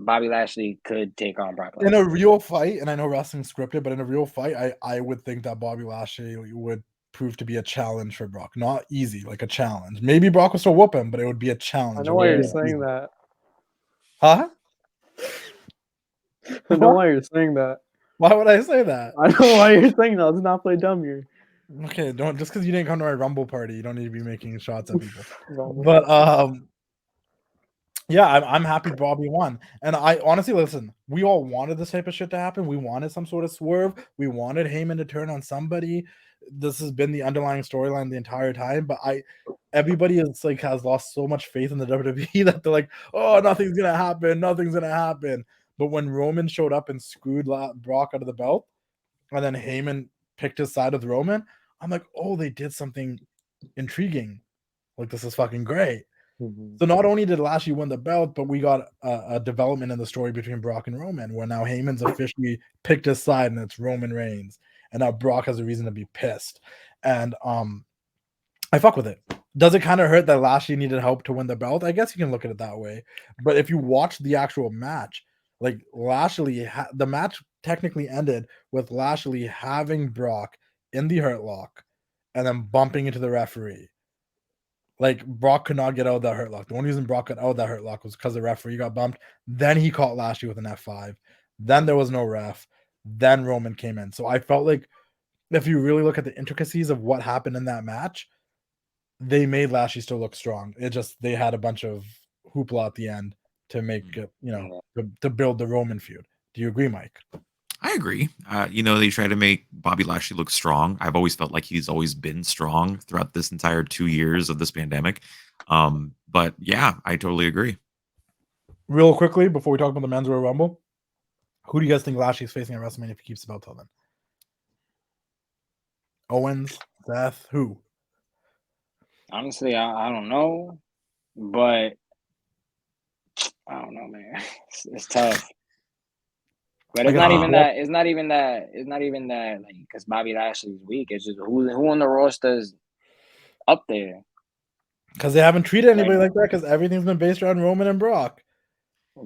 Bobby Lashley could take on Brock Lesnar. In a real fight, and I know wrestling's scripted, but in a real fight, I would think that Bobby Lashley would prove to be a challenge for Brock. Not easy, like a challenge. Maybe Brock will still whoop him, but it would be a challenge. I know why you're saying that. Huh? I know why you're saying that. Why would I say that? I know why you're saying that. Let's not play dumb here. Okay, don't just because you didn't come to my Rumble party, you don't need to be making shots at people. But yeah, I'm happy Bobby won. And I honestly, listen, we all wanted this type of shit to happen. We wanted some sort of swerve. We wanted Heyman to turn on somebody. This has been the underlying storyline the entire time. But everybody is has lost so much faith in the WWE that they're like, oh, nothing's gonna happen. Nothing's gonna happen. But when Roman showed up and screwed Brock out of the belt, and then Heyman picked his side with Roman, I'm like, oh, they did something intriguing. Like, this is fucking great. Mm-hmm. So not only did Lashley win the belt, but we got a development in the story between Brock and Roman, where now Heyman's officially picked his side, and it's Roman Reigns, and now Brock has a reason to be pissed. And I fuck with it. Does it kind of hurt that Lashley needed help to win the belt? I guess you can look at it that way. But if you watch the actual match, like Lashley, the match technically ended with Lashley having Brock in the hurt lock and then bumping into the referee. Like, Brock could not get out of that hurt lock. The only reason Brock got out of that hurt lock was because the referee got bumped. Then he caught Lashley with an F5. Then there was no ref. Then Roman came in. So I felt like if you really look at the intricacies of what happened in that match, they made Lashley still look strong. It just, they had a bunch of hoopla at the end to make it, to build the Roman feud. Do you agree, Mike? I agree. They try to make Bobby Lashley look strong. I've always felt like he's always been strong throughout this entire 2 years of this pandemic. But yeah, I totally agree. Real quickly, before we talk about the Men's Royal Rumble, who do you guys think Lashley's facing at WrestleMania if he keeps the belt till then? Owens, Seth, who? Honestly, I don't know, but I don't know, man. It's tough. But it's not even that. It's not even that. Like, because Bobby Lashley's weak. It's just who on the roster's up there. Because they haven't treated anybody like that. Because everything's been based around Roman and Brock.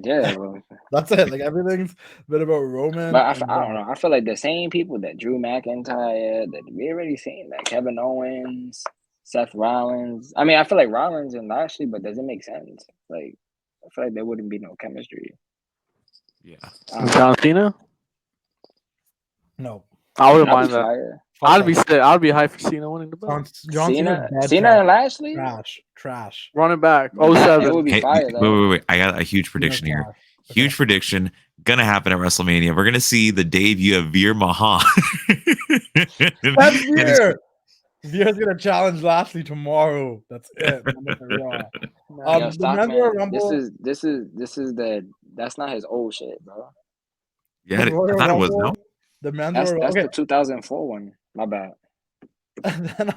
Yeah, bro. That's it. Like, everything's been about Roman. But I don't know. I feel like the same people that Drew McIntyre, that we already seen, like Kevin Owens, Seth Rollins. I mean, I feel like Rollins and Lashley, but does it make sense? Like, I feel like there wouldn't be no chemistry. Yeah. John Cena? No. I wouldn't mind that. I'd be hyped for Cena winning the belt. Cena and Lashley? Trash. Running back. 07. It would be fire, wait. I got a huge prediction here. Okay. Huge prediction. Gonna happen at WrestleMania. We're gonna see the debut of Veer Mahan. That's Veer. Veer's gonna challenge Lashley tomorrow. That's it. That's not his old shit, bro. Yeah, I thought it was. No, that's the 2004 one. My bad. And then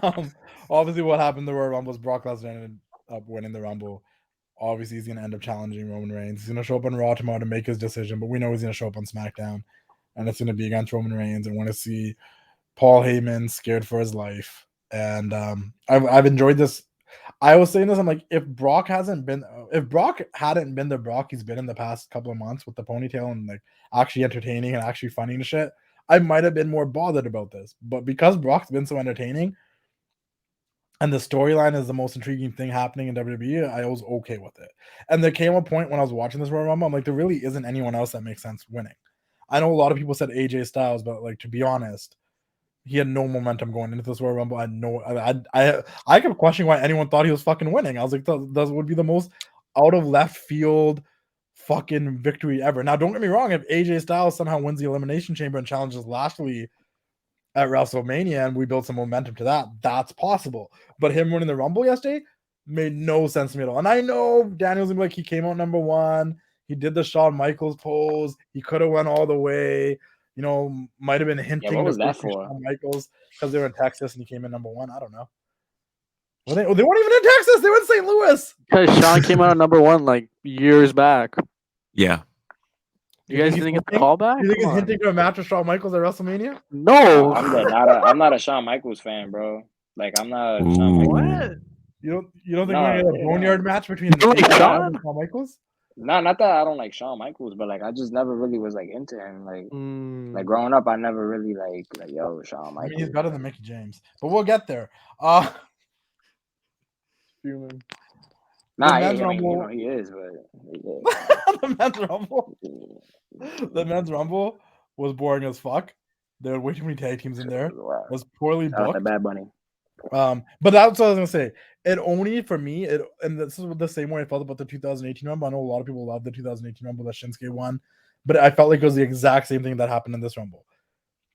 obviously what happened in the Royal Rumble was Brock Lesnar ended up winning the Rumble. Obviously he's gonna end up challenging Roman Reigns. He's gonna show up on Raw tomorrow to make his decision, but we know he's gonna show up on SmackDown, and it's gonna be against Roman Reigns. I want to see Paul Heyman scared for his life, and I've enjoyed this. I was saying this. I'm like, if Brock hadn't been the Brock he's been in the past couple of months with the ponytail and like actually entertaining and actually funny and shit, I might have been more bothered about this. But because Brock's been so entertaining and the storyline is the most intriguing thing happening in WWE, I was okay with it. And there came a point when I was watching this Royal Rumble, I'm like, there really isn't anyone else that makes sense winning. I know a lot of people said AJ Styles, but like, to be honest, he had no momentum going into this Royal Rumble. I kept questioning why anyone thought he was fucking winning. I was like, that would be the most out of left field fucking victory ever. Now, don't get me wrong. If AJ Styles somehow wins the Elimination Chamber and challenges Lashley at WrestleMania and we build some momentum to that, that's possible. But him winning the Rumble yesterday made no sense to me at all. And I know Daniel's gonna be like, he came out number one. He did the Shawn Michaels pose. He could have went all the way. You know, might have been hinting. Yeah, what was that for? Shawn Michaels because they were in Texas and he came in number one. I don't know. Well, they weren't even in Texas. They were in St. Louis. Because Shawn came out number one like years back. Yeah. You guys didn't get the call back? You think he's hinting to a match with Shawn Michaels at WrestleMania? No. I'm not a Shawn Michaels fan, bro. Like, I'm not a Shawn Michaels fan. You don't think we're gonna get a boneyard match between Shawn and Shawn Michaels? Not that I don't like Shawn Michaels, but like I just never really was like into him. Like growing up, I never really like yo Shawn Michaels. I mean, he's better than Mickey James, but we'll get there. Human. Nah, he is, but the men's rumble. The men's rumble was boring as fuck. There were way too many tag teams in there. It was poorly booked. Bad Bunny. But that's what I was gonna say. It only for me, and this is the same way I felt about the 2018 Rumble. I know a lot of people love the 2018 Rumble that Shinsuke won, but I felt like it was the exact same thing that happened in this Rumble.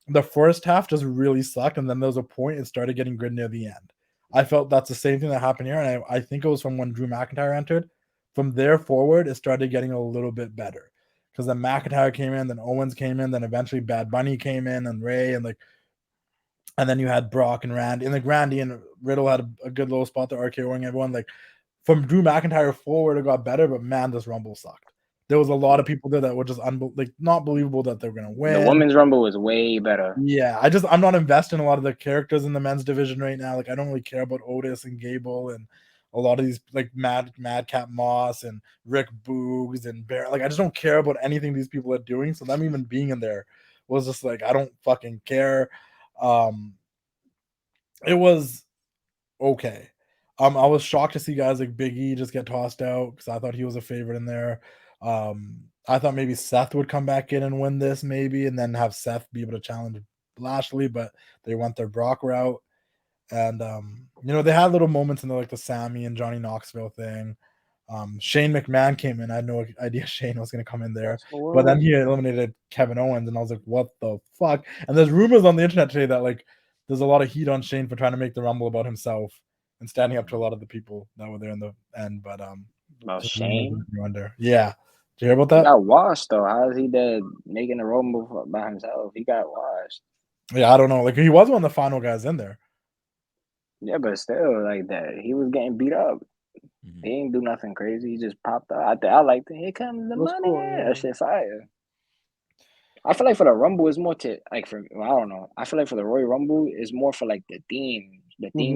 The first half just really sucked, and then there was a point it started getting good near the end. I felt that's the same thing that happened here, and I think it was from when Drew McIntyre entered. From there forward, it started getting a little bit better because then McIntyre came in, then Owens came in, then eventually Bad Bunny came in, and Ray, and then you had Brock and Randy, and Randy and Riddle had a good little spot to RKOing everyone. Like from Drew McIntyre forward, it got better, but man, this Rumble sucked. There was a lot of people there that were just not believable that they were gonna win. The women's Rumble was way better. Yeah, I'm not invested in a lot of the characters in the men's division right now. Like I don't really care about Otis and Gable and a lot of these like Madcap Moss and Rick Boogs and Bear. Like I just don't care about anything these people are doing. So them even being in there was just like I don't fucking care. It was okay. I was shocked to see guys like Big E just get tossed out because I thought he was a favorite in there. I thought maybe Seth would come back in and win this maybe and then have Seth be able to challenge Lashley, but they went their Brock route. And they had little moments in there like the Sammy and Johnny Knoxville thing. Shane McMahon came in. I had no idea Shane was going to come in there. But then he eliminated Kevin Owens, and I was like, what the fuck? And there's rumors on the internet today that like there's a lot of heat on Shane for trying to make the Rumble about himself and standing up to a lot of the people that were there in the end. But Shane? Yeah. Did you hear about that? He got washed though. How is he dead making the Rumble by himself? He got washed. Yeah, I don't know. Like he was one of the final guys in there. Yeah, but still, like that, he was getting beat up. Mhm. He didn't do nothing crazy. He just popped out. I liked it. Here comes the money. Cool, yeah. That shit fire. I feel like for the Rumble, it's more to like for I don't know. I feel like for the Royal Rumble, it's more for like the theme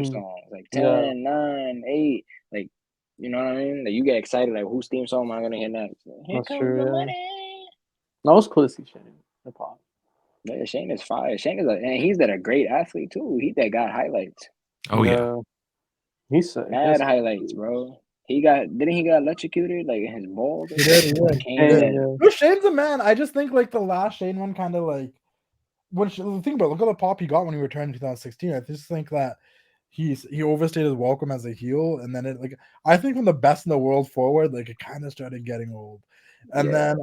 songs, like 10, 9, 8, like you know what I mean. Like you get excited, like whose theme song am I gonna hear next? Here That's comes true, the yeah. money. That was cool to see Shane. Hip hop. Yeah, Shane is fire. Shane is and he's a great athlete too. He that got highlights. Oh yeah. He's sick. Mad highlights, bro. Didn't he got electrocuted like in his balls? He did. Yeah. Shane's a man. I just think like the last Shane one kind of like think about it, look at the pop he got when he returned in 2016. I just think that he overstayed his welcome as a heel, and then I think from the best in the world forward, like it kind of started getting old. And then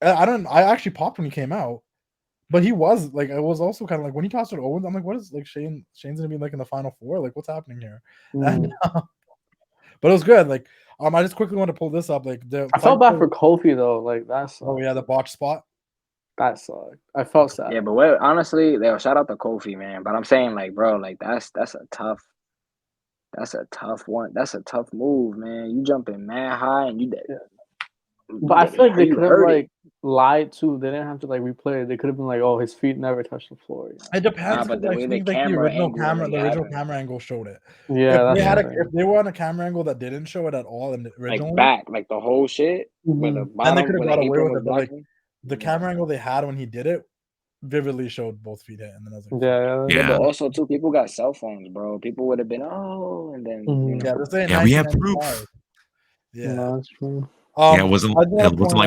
I actually popped when he came out. But he was like, it was also kind of like when he tossed it Owens, I'm like, what is like Shane's gonna be like in the final four? Like, what's happening here? And, but it was good. Like, I just quickly want to pull this up. Like, I felt bad for Kofi though. Like that's the botch spot. That sucked. I felt sad. Yeah, but honestly, shout out to Kofi, man. But I'm saying, like, bro, like that's a tough one. That's a tough move, man. You jumping mad high and you. Yeah. But I feel like they could have like lied too. They didn't have to like replay it. They could have been like, "Oh, his feet never touched the floor." You know? It depends. But the way the original camera angle showed it. Yeah, if they were on a camera angle that didn't show it at all, and originally, like back, like the whole shit, where the bottom, and they could have got away with it. But like the camera angle they had when he did it, vividly showed both feet hit, and then I was like, yeah. But also too, people got cell phones, bro. People would have been, and then we have proof. Yeah, no, that's true. It wasn't like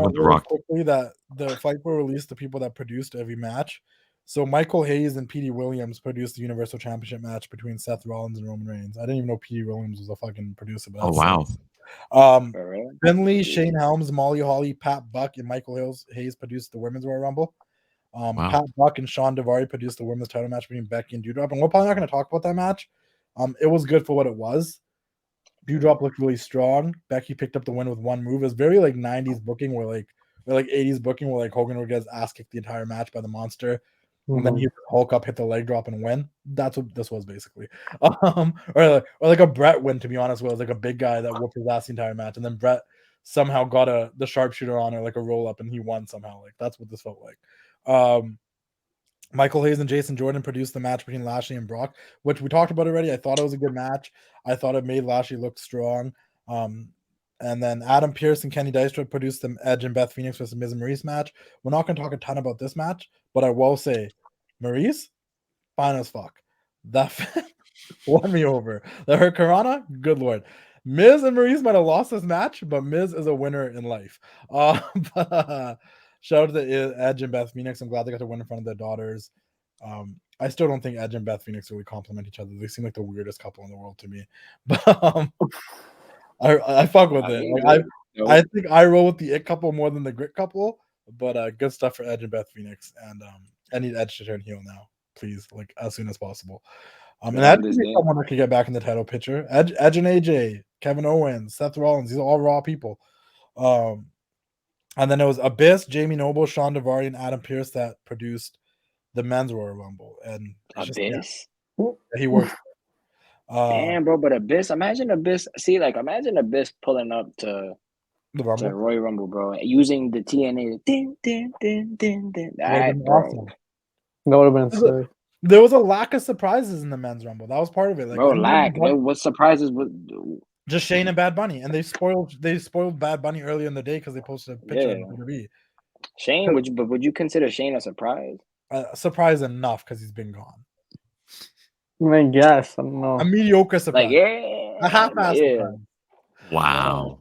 with The Rock. Quickly that the fight will release the people that produced every match. So Michael Hayes and Petey Williams produced the Universal Championship match between Seth Rollins and Roman Reigns. I didn't even know Petey Williams was a fucking producer. But wow. Finley, Shane Helms, Molly Holly, Pat Buck, and Michael Hayes produced the Women's Royal Rumble. Pat Buck and Sean Daivari produced the women's title match between Becky and Doudrop. And we're probably not going to talk about that match. It was good for what it was. Doudrop looked really strong. Becky picked up the win with one move. It was very like 90s booking or like 80s booking where like Hogan would get his ass kicked the entire match by the monster. And then he Hulk up, hit the leg drop, and win. That's what this was basically. Or like a Brett win, to be honest, where it was like a big guy that whooped his ass the entire match. And then Brett somehow got the sharpshooter on or like a roll up and he won somehow. Like that's what this felt like. Michael Hayes and Jason Jordan produced the match between Lashley and Brock, which we talked about already. I thought it was a good match. I thought it made Lashley look strong. And then Adam Pearce and Kenny Dijkstra produced the Edge and Beth Phoenix versus Miz and Maurice match. We're not going to talk a ton about this match, but I will say, Maurice, fine as fuck. That won me over. The Hurricanrana, good lord. Miz and Maurice might have lost this match, but Miz is a winner in life. Shout out to Edge and Beth Phoenix. I'm glad they got to win in front of their daughters. I still don't think Edge and Beth Phoenix really complement each other. They seem like the weirdest couple in the world to me. But I fuck with it. Like, I think I roll with the it couple more than the grit couple. But good stuff for Edge and Beth Phoenix. And I need Edge to turn heel now, please, like as soon as possible. And Edge is someone that could get back in the title picture. Edge and AJ, Kevin Owens, Seth Rollins. These are all Raw people. And then it was Abyss, Jamie Noble, Sean Daivari, and Adam Pearce that produced the Men's Royal Rumble. And Abyss? He worked. Damn, bro, but Abyss, imagine Abyss pulling up to the Royal Rumble, bro, using the TNA. Din, din, din, din, din. That would have been sick. There was a lack of surprises in the Men's Rumble. That was part of it. Like, bro, what surprises was just Shane and Bad Bunny, and they spoiled Bad Bunny earlier in the day because they posted a picture of WWE. Shane, would you consider Shane a surprise? Surprise enough because he's been gone. I guess I don't know. A mediocre surprise. Like a half-assed surprise. Wow.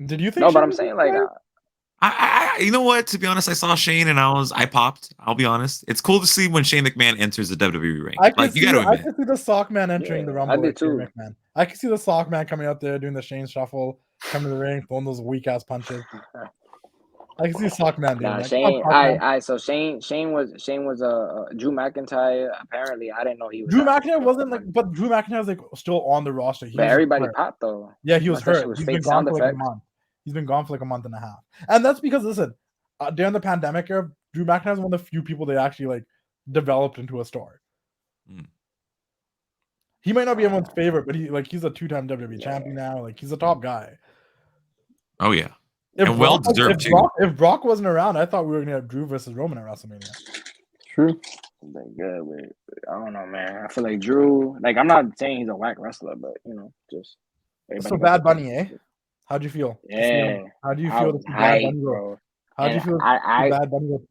Did you think? No, but I'm saying like. I you know what? To be honest, I saw Shane and I popped. I'll be honest. It's cool to see when Shane McMahon enters the WWE ring. Like you got to admit. I can see the sock man entering the Rumble. I did too. McMahon. I can see the sock man coming out there doing the Shane shuffle, coming to the ring, throwing those weak ass punches. I can see sock man doing that. Shane. So Shane was Drew McIntyre. Apparently, I didn't know he was. Drew McIntyre wasn't like, but Drew McIntyre was like still on the roster. But everybody popped though. Yeah, he was hurt. He's been gone for like a month. He's been gone for like a month and a half, and that's because listen. During the pandemic era, Drew McIntyre is one of the few people they actually like developed into a star. He might not be everyone's favorite, but he's a 2-time WWE champion now. Like he's a top guy. Oh yeah, and well deserved too. If Brock wasn't around, I thought we were gonna have Drew versus Roman at WrestleMania. True. Good. I don't know, man. I feel like Drew. Like I'm not saying he's a whack wrestler, but just. So Bad Bunny, eh? How'd you feel? Yeah. How do you feel? Bad Bunny go? How do you feel? Bad Bunny go?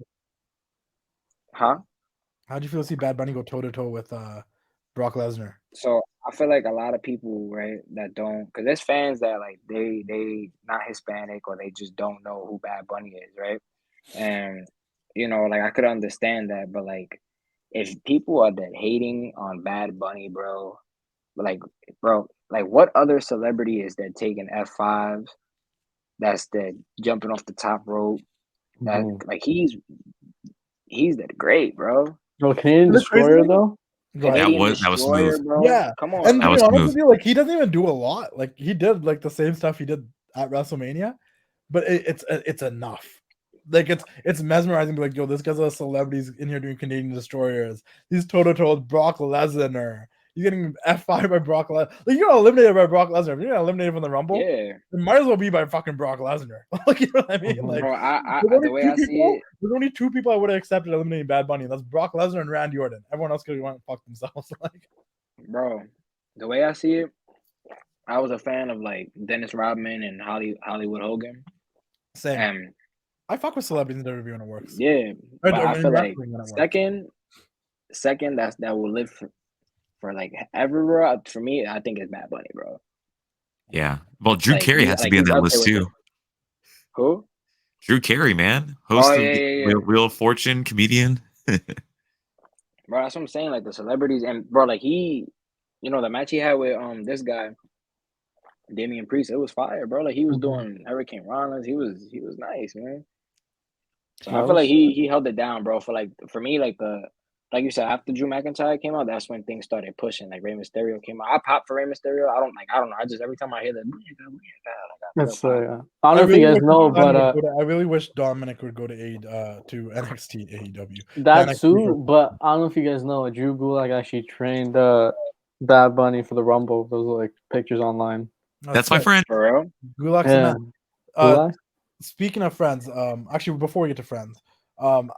Huh? How do you feel to see Bad Bunny go toe to toe with Brock Lesnar? So I feel like a lot of people, right, that don't, because there's fans that like they not Hispanic or they just don't know who Bad Bunny is, right? And like I could understand that, but like if people are that hating on Bad Bunny, bro, what other celebrity is that taking F5s? That's that jumping off the top rope. That like he's that great, bro. Well, Canadian Destroyer though. That was smooth, bro. Yeah, come on. And to be honest with you, like he doesn't even do a lot. Like he did like the same stuff he did at WrestleMania, but it's enough. Like it's mesmerizing. Like, yo, this guy's a celebrities in here doing Canadian destroyers. He's toe-to-toe with Brock Lesnar. He's getting F5 by Brock Lesnar. Like, you're eliminated by Brock Lesnar. If you're not eliminated from the Rumble, Yeah, it might as well be by fucking Brock Lesnar. Like, you know what I mean? Like, bro. there's The way I see it, there's only 2 people I would have accepted eliminating Bad Bunny. And that's Brock Lesnar and Randy Orton. Everyone else could have went and fucked themselves. Like, bro. The way I see it, I was a fan of like Dennis Rodman and Hollywood Hogan. same. And I fuck with celebrities in WWE when it works. yeah, Or but I in feel like wrestling when it works. second that will live for like everywhere. For me, I think it's Bad Bunny, bro. Yeah. Well, Drew Like, Carey has to like, be on he's that up list there with too. Who? Drew Carey, man, host Oh, of yeah. Wheel of Fortune, comedian. Bro, that's what I'm saying. Like the celebrities and bro, like he, the match he had with this guy, Damian Priest, it was fire, bro. Like he was doing Hurricane Rollins. He was nice, man. So I feel like he held it down, bro. For me, like you said, after Drew McIntyre came out, that's when things started pushing. Like Rey Mysterio came out. I popped for Rey Mysterio. I don't know. I just every time I hear that, It's I don't know if you guys know, but I really wish Dominic would go to NXT AEW. That too. But I don't know if you guys know, Drew Gulak actually trained Bad Bunny for the Rumble. Those are like pictures online. That's my friend. For real? Gulak's Yeah. Gulak? Speaking of friends, actually before we get to friends, I'm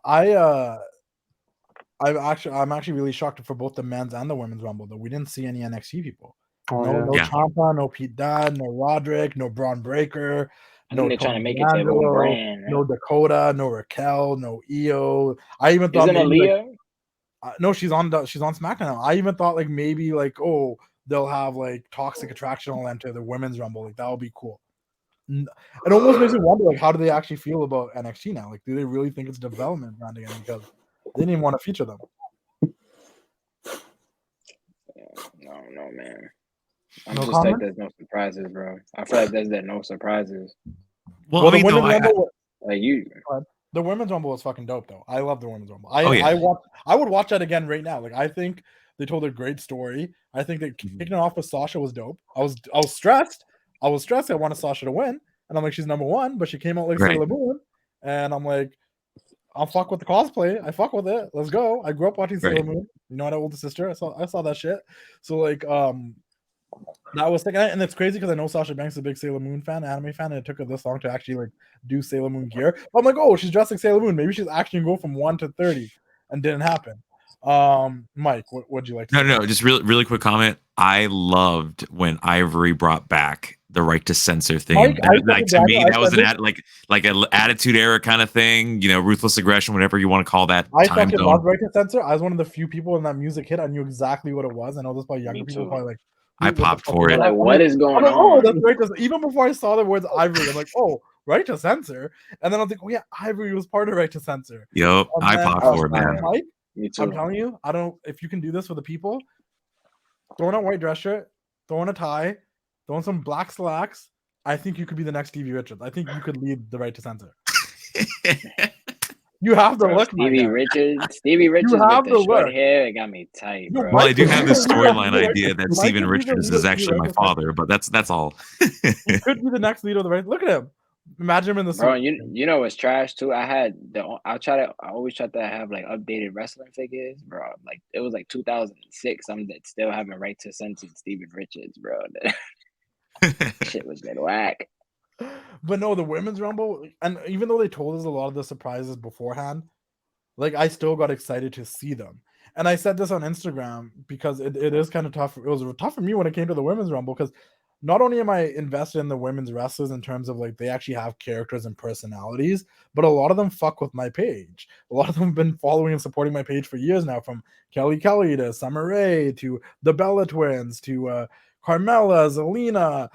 actually really shocked for both the men's and the women's Rumble that we didn't see any NXT people. No Ciampa, no Pete Dunne, no Roderick, no Braun Breaker. I think they're trying to make it to their own brand. Right? No Dakota, no Raquel, no Io. I even thought isn't Aaliyah? No, she's on SmackDown now. I even thought like maybe like they'll have like Toxic Attraction all enter the women's Rumble. Like that would be cool. It almost makes me wonder like how do they actually feel about NXT now? Like do they really think it's development brand again because they didn't even want to feature them? No, man. I'm just like there's no surprises, bro. I feel like there's no surprises. Well, I mean, the women's Rumble was fucking dope though. I love the women's Rumble. I would watch that again right now. Like I think they told a great story. I think that kicking it off with Sasha was dope. I was stressed. I wanted Sasha to win, and I'm like, she's number 1, but she came out like Sailor Moon, and I'm like, I'll fuck with the cosplay. I fuck with it. Let's go. I grew up watching Sailor Moon. You know, my older sister. I saw that shit. So like, that was sick. And it's crazy because I know Sasha Banks is a big Sailor Moon fan, anime fan, and it took her this long to actually like do Sailor Moon gear. But I'm like, oh, she's dressed like Sailor Moon. Maybe she's actually gonna go from 1 to 30, and didn't happen. Mike, what'd you like to say? No, just really quick comment. I loved when Ivory brought back the right to censor thing. Mike, to me, that was an attitude era kind of thing, ruthless aggression, whatever you want to call that. I fucking loved right to censor. I was one of the few people in that music hit. I knew exactly what it was. I know this by younger people probably like I popped for it. Like, what is going on? Oh, that's right. Even before I saw the words Ivory, I'm like, oh, right to censor. And then I was like, oh yeah, Ivory was part of right to censor. Yep, I popped for it, man. Mike, I'm telling you, if you can do this for the people, throw in a white dress shirt, throw in a tie, throw in some black slacks. I think you could be the next Stevie Richards. I think you could lead the right to censor. You have the look, Stevie Richards with the short hair. It got me tight, bro. Well, I do have this storyline idea that Steven Richards is actually my father, but that's all. He could be the next leader of the right. Look at him. Imagine him in the suit. Bro, you know what's trash too? I always try to have like updated wrestling figures, bro. Like it was like 2006. I'm still having right to censor Steven Richards, bro. Shit was getting whack. But no, the women's Rumble, and even though they told us a lot of the surprises beforehand, like I still got excited to see them. And I said this on Instagram because it is kind of tough. It was tough for me when it came to the women's Rumble because not only am I invested in the women's wrestlers in terms of like they actually have characters and personalities, but a lot of them fuck with my page. A lot of them have been following and supporting my page for years now, from Kelly to Summer Rae to the Bella Twins to Carmella, Zelina,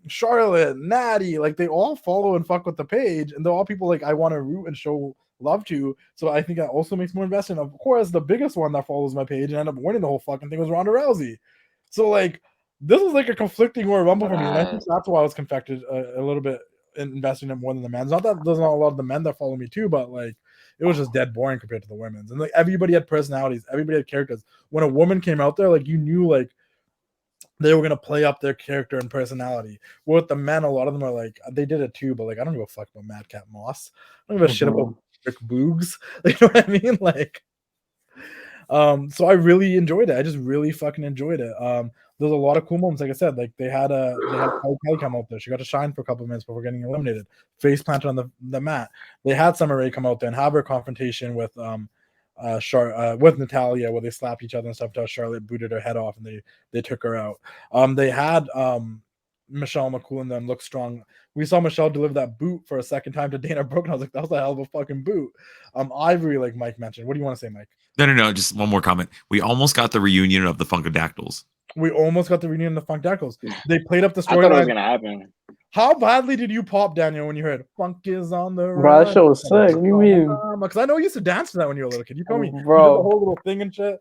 Charlotte, Natty. Like they all follow and fuck with the page, and they're all people like I want to root and show love to. So I think that also makes more invested. Of course, the biggest one that follows my page and ended up winning the whole fucking thing was Ronda Rousey. So like this was like a conflicting Royal Rumble for me, and I think that's why I was conflicted a little bit in investing in more than the men's. Not that there's not a lot of the men that follow me too, but like it was just dead boring compared to the women's. And like everybody had personalities, everybody had characters. When a woman came out there, like you knew like they were gonna play up their character and personality. With the men, a lot of them are like they did it too, but like I don't give a fuck about Madcap Moss. I don't give a shit about Rick Boogs. You know what I mean? Like, so I really enjoyed it. I just really fucking enjoyed it. There's a lot of cool moments. Like I said, like they had Kelly come out there. She got to shine for a couple of minutes before getting eliminated. Face planted on the mat. They had Summer Rae come out there and have her confrontation with with Natalia, where they slapped each other and stuff until Charlotte booted her head off and they took her out. They had Michelle McCool and them look strong. We saw Michelle deliver that boot for a second time to Dana Brooke, and I was like, that was a hell of a fucking boot. Ivory, like Mike mentioned. What do you want to say, Mike? No. Just one more comment. We almost got the reunion of the Funkadactyls. We almost got the reunion of the Funkadactyls. They played up the storyline. I thought it was gonna happen. How badly did you pop, Daniel, when you heard "Funk is on the"? Bro, that show was sick. What do you mean? Because I know you used to dance to that when you were a little kid. You told me, bro. You did the whole little thing and shit.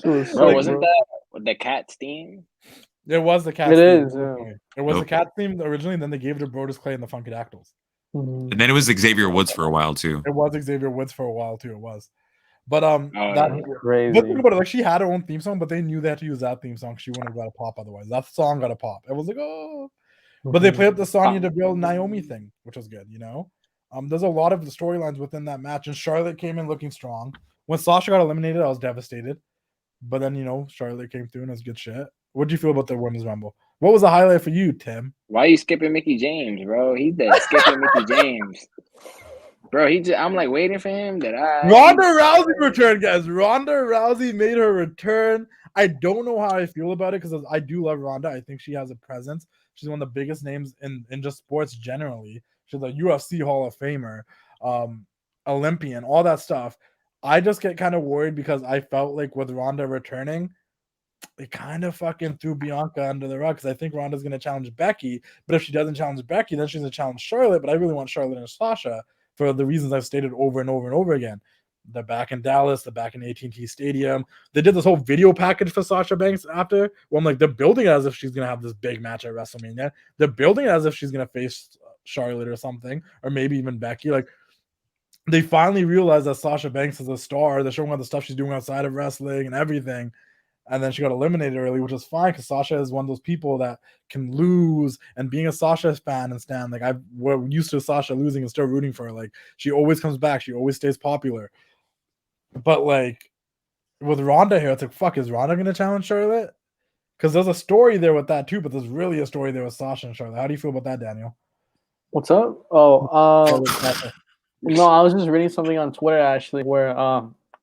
Bro, wasn't that the Cat's theme? It was the Cat's theme. It is. Yeah. It was the Cat's theme originally, and then they gave it to Brodus Clay and the Funkadactyls. And then it was Xavier Woods for a while too. It was Xavier Woods for a while too. It was, but that's crazy. But think about it, like she had her own theme song, but they knew they had to use that theme song. She wouldn't have got a pop otherwise. That song got a pop. It was like, oh, but they played up the Sonya Deville Naomi thing, which was good. You know, there's a lot of the storylines within that match, and Charlotte came in looking strong. When Sasha got eliminated, I was devastated, but then Charlotte came through and it was good shit. What did you feel about the Women's Rumble? What was the highlight for you, Tim? Why are you skipping Mickey James, bro? He's dead skipping Mickey James. Bro, I'm like waiting for him. Ronda Rousey returned, guys. Ronda Rousey made her return. I don't know how I feel about it because I do love Ronda. I think she has a presence. She's one of the biggest names in just sports generally. She's a UFC Hall of Famer, Olympian, all that stuff. I just get kind of worried because I felt like with Ronda returning, it kind of fucking threw Bianca under the rug because I think Ronda's going to challenge Becky. But if she doesn't challenge Becky, then she's going to challenge Charlotte. But I really want Charlotte and Sasha for the reasons I've stated over and over and over again. They're back in Dallas. They're back in AT&T Stadium. They did this whole video package for Sasha Banks after. Well, I'm like, they're building it as if she's going to have this big match at WrestleMania. They're building it as if she's going to face Charlotte or something, or maybe even Becky. Like, they finally realized that Sasha Banks is a star. They're showing all the stuff she's doing outside of wrestling and everything. And then she got eliminated early, which is fine because Sasha is one of those people that can lose. And being a Sasha fan and Stan, like we're used to Sasha losing and still rooting for her. Like she always comes back, she always stays popular. But like with Ronda here, it's like, fuck, is Ronda gonna challenge Charlotte? Because there's a story there with that too, but there's really a story there with Sasha and Charlotte. How do you feel about that, Daniel? What's up? Oh, no, I was just reading something on Twitter actually where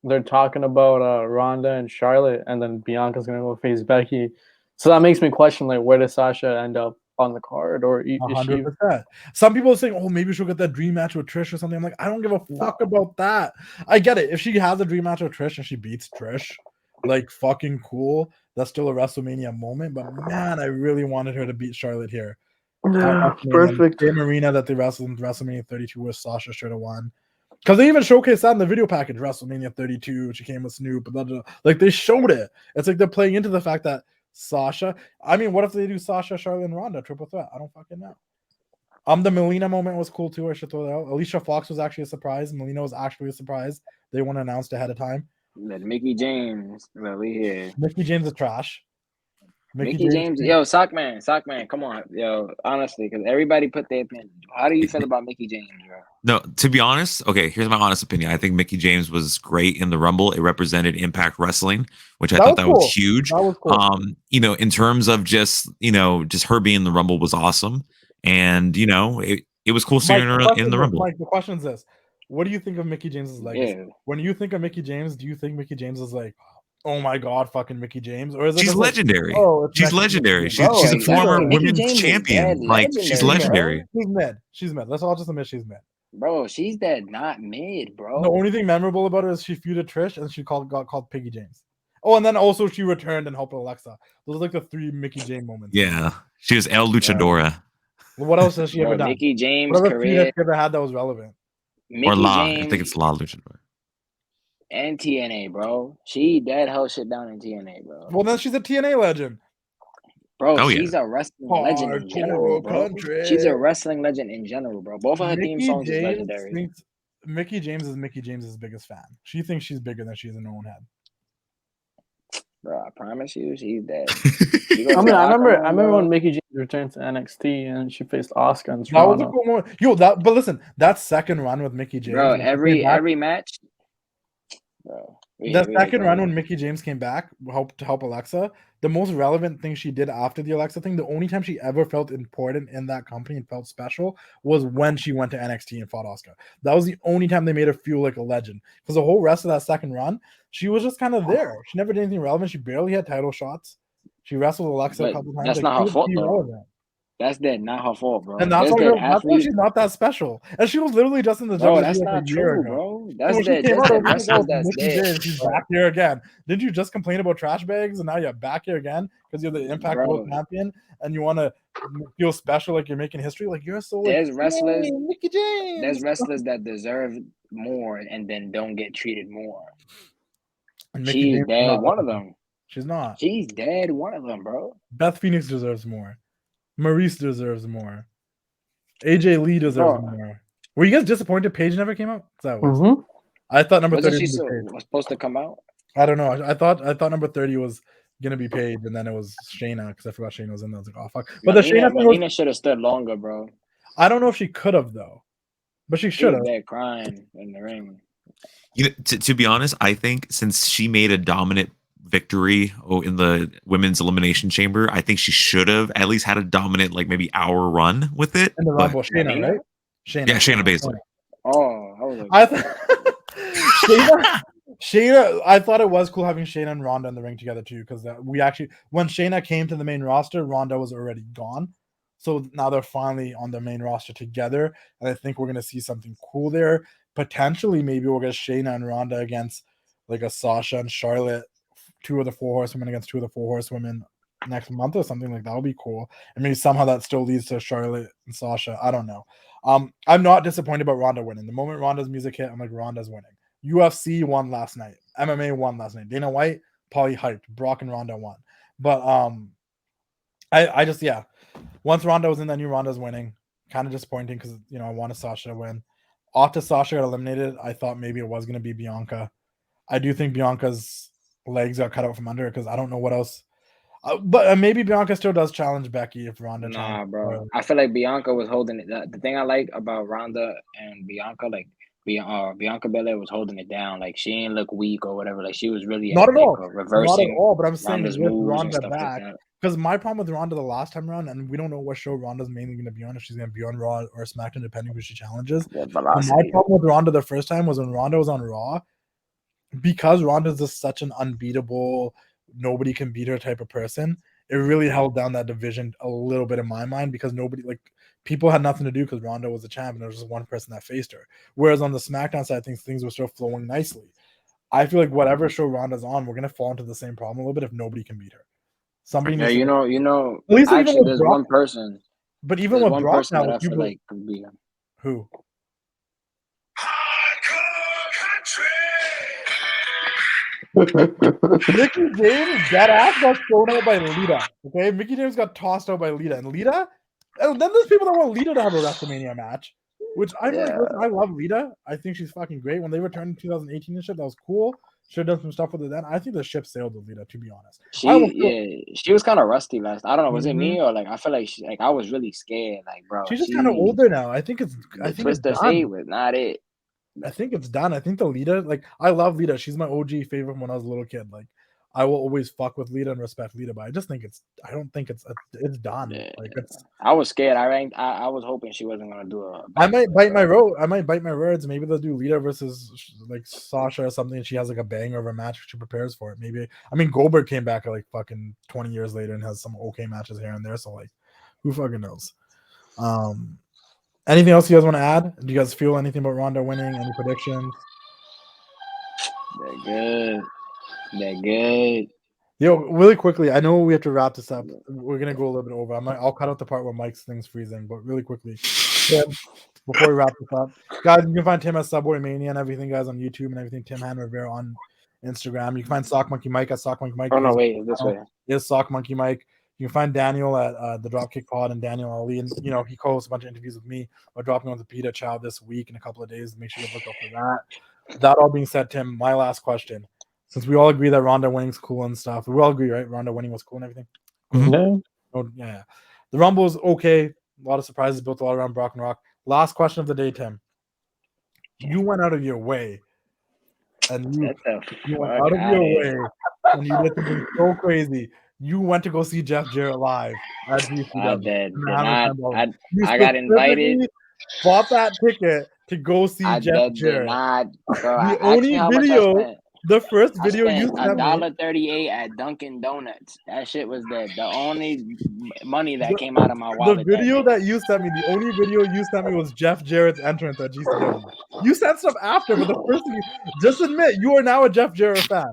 they're talking about Ronda and Charlotte, and then Bianca's gonna go face Becky. So that makes me question, like, where does Sasha end up on the card? Or is 100%. She... Some people are saying, oh, maybe she'll get that dream match with Trish or something. I'm like, I don't give a fuck about that. I get it. If she has a dream match with Trish and she beats Trish, like, fucking cool. That's still a WrestleMania moment. But man, I really wanted her to beat Charlotte here. Yeah, perfect. Same arena that they wrestled in WrestleMania 32 where Sasha should have won. Because they even showcased that in the video package, WrestleMania 32. She came with Snoop. Blah, blah, blah. Like, they showed it. It's like they're playing into the fact that Sasha... I mean, what if they do Sasha, Charlotte, and Ronda triple threat? I don't fucking know. The Melina moment was cool, too. I should throw that out. Alicia Fox was actually a surprise. Melina was actually a surprise. They weren't announced ahead of time. Mickey James. Well, we here. Mickey James is trash. Mickey James, yo, Sockman, come on, yo, honestly, because everybody put their opinion. How do you feel about Mickey James, bro? No, to be honest, okay, here's my honest opinion. I think Mickey James was great in the Rumble. It represented Impact Wrestling, which I thought that was huge. That was cool. In terms of just her being in the Rumble was awesome, and it was cool seeing her in the Rumble. Mike, the question is this: what do you think of Mickey James's legacy? Yeah. When you think of Mickey James, do you think Mickey James is like, oh my god, fucking Mickey James? Or is it she's legendary? Like, she's legendary. She's a former women's champion. Like, she's legendary. She's mid. Let's all just admit she's mid. Bro, she's dead, not mid, bro. The only thing memorable about her is she feuded Trish and she got called Piggy James. Oh, and then also she returned and helped Alexa. Those are like the three Mickey James moments. Yeah, she was El Luchadora. What else has she ever done? Mickey James' Whatever career. She ever had that was relevant. Mickey or La. James I think it's La Luchadora. and TNA, bro. She dead hell shit down in TNA, bro. Well, then she's a TNA legend. Bro, she's a wrestling legend in general, bro. She's a wrestling legend in general, bro. Both of her theme songs is legendary. Mickey James is Mickey James's biggest fan. She thinks she's bigger than she is in her own head. Bro, I promise you, she's dead. I mean, I remember when Mickie James returned to NXT and she faced Asuka and That was a Toronto. cool moment. Yo, but listen, that second run with Mickie James, Bro, when she came back- every match, bro. the second run when Mickie James came back to help Alexa, the most relevant thing she did after the Alexa thing, the only time she ever felt important in that company and felt special was when she went to NXT and fought Asuka. That was the only time they made her feel like a legend. Because the whole rest of that second run, she was just kind of there. She never did anything relevant. She barely had title shots. She wrestled Alexa a couple times. That's not her fault, though. That's not her fault, bro. And that's why she's not that special. And she was literally just in the bro, WWE that's not true, bro. That's she's back here again. Didn't you just complain about trash bags and now you're back here again because you're the Impact World Champion and you want to feel special like you're making history? Like you're so there's wrestlers, Mickie James. There's wrestlers that deserve more and then don't get treated more. She's dead, one of them. She's not. She's dead, one of them, bro. Beth Phoenix deserves more. Maurice deserves more. AJ Lee deserves more. Were you guys disappointed Paige never came out? That was. Mm-hmm. I thought number 30 was supposed to come out. I don't know. I thought number 30 was gonna be Paige, and then it was Shayna because I forgot Shayna was in there. I was like, oh fuck. But the Shayna thing should have stood longer, bro. I don't know if she could have though, but she should have. There crying in the ring. You know, to be honest, I think since she made a dominant victory in the women's elimination chamber, I think she should have at least had a dominant maybe hour run with it. In the Rumble, Shayna, right? Shayna Baszler. Oh, I was like, Shayna. I thought it was cool having Shayna and Ronda in the ring together too, because when Shayna came to the main roster, Ronda was already gone. So now they're finally on the main roster together, and I think we're gonna see something cool there. Potentially, maybe we'll get Shayna and Ronda against like a Sasha and Charlotte. 2 of the 4 horsewomen against 2 of the 4 horsewomen next month or something like that would be cool. And maybe somehow that still leads to Charlotte and Sasha. I don't know. I'm not disappointed about Ronda winning. The moment Ronda's music hit, I'm like, Ronda's winning. UFC won last night. MMA won last night. Dana White, probably hyped. Brock and Ronda won. But I just, yeah. Once Ronda was in, I knew Ronda's winning. Kind of disappointing because, I wanted Sasha to win. After Sasha got eliminated, I thought maybe it was going to be Bianca. I do think Bianca's legs got cut out from under her because I don't know what else. But maybe Bianca still does challenge Becky if Ronda. Nah, bro. I feel like Bianca was holding it. The thing I like about Ronda and Bianca, Bianca Belair was holding it down. Like she didn't look weak or whatever. Like she was really not at all, reversing. Not at all. But I'm saying with Ronda back because my problem with Ronda the last time around, and we don't know what show Ronda's mainly going to be on. If she's going to be on Raw or SmackDown, depending who she challenges. My problem with Ronda the first time was when Ronda was on Raw. Because Ronda's just such an unbeatable, nobody can beat her type of person, it really held down that division a little bit in my mind because people had nothing to do because Ronda was the champion. There was just one person that faced her. Whereas on the SmackDown side, things were still flowing nicely. I feel like whatever show Ronda's on, we're gonna fall into the same problem a little bit if nobody can beat her. Somebody, you know. At least actually, there's Brock, one person. But even with Brock now, I feel like could be him. Who? Mickie James, that ass got thrown out by Lita. Okay, Mickie James got tossed out by Lita, and then there's people that want Lita to have a WrestleMania match, which I love Lita. I think she's fucking great. When they returned in 2018 and shit, that was cool. Should have done some stuff with it then. I think the ship sailed with Lita, to be honest. She was kind of rusty last. I don't know, was it me or I feel like I was really scared. Bro, she's just kind of older now. I think it's fate was not it. I think it's done. I think the Lita, I love Lita. She's my OG favorite from when I was a little kid. I will always fuck with Lita and respect Lita, but I don't think it's done. Yeah. I was scared. I was hoping she wasn't gonna do a. I might bite my words. Maybe they'll do Lita versus Sasha or something. And she has a banger of a match. She prepares for it. Maybe. I mean, Goldberg came back fucking 20 years later and has some okay matches here and there. So who fucking knows? Anything else you guys want to add? Do you guys feel anything about Ronda winning? Any predictions? They're good. Yo, really quickly, I know we have to wrap this up. We're gonna go a little bit over. I'll cut out the part where Mike's thing's freezing, but really quickly, before we wrap this up, guys, you can find Tim at Subway Mania and everything, guys, on YouTube and everything. Tim Hann Rivera on Instagram. You can find Sock Monkey Mike at Sock Monkey Mike. Oh no, wait, this way. Is Sock Monkey Mike. You can find Daniel at the Dropkick Pod and Danial Ali, and he co-hosts a bunch of interviews with me. We're dropping on the Pita Chow this week in a couple of days. Make sure you look up for that. That all being said, Tim, my last question: Since we all agree that Ronda winning's cool and stuff, we all agree, right? Ronda winning was cool and everything. Mhm. No. Oh, yeah. The Rumble was okay. A lot of surprises built a lot around Brock and Rock. Last question of the day, Tim. You went out of your way, and you went out of your way, and you did something so crazy. You went to go see Jeff Jarrett live at GCW. I got invited. Bought that ticket to go see Jeff Jarrett. The only video, the first video you sent me, $1.38 at Dunkin' Donuts. That shit was the only money that came out of my wallet. The video that you sent me, the only video you sent me was Jeff Jarrett's entrance at GCW. You sent stuff after, but the first thing, just admit you are now a Jeff Jarrett fan.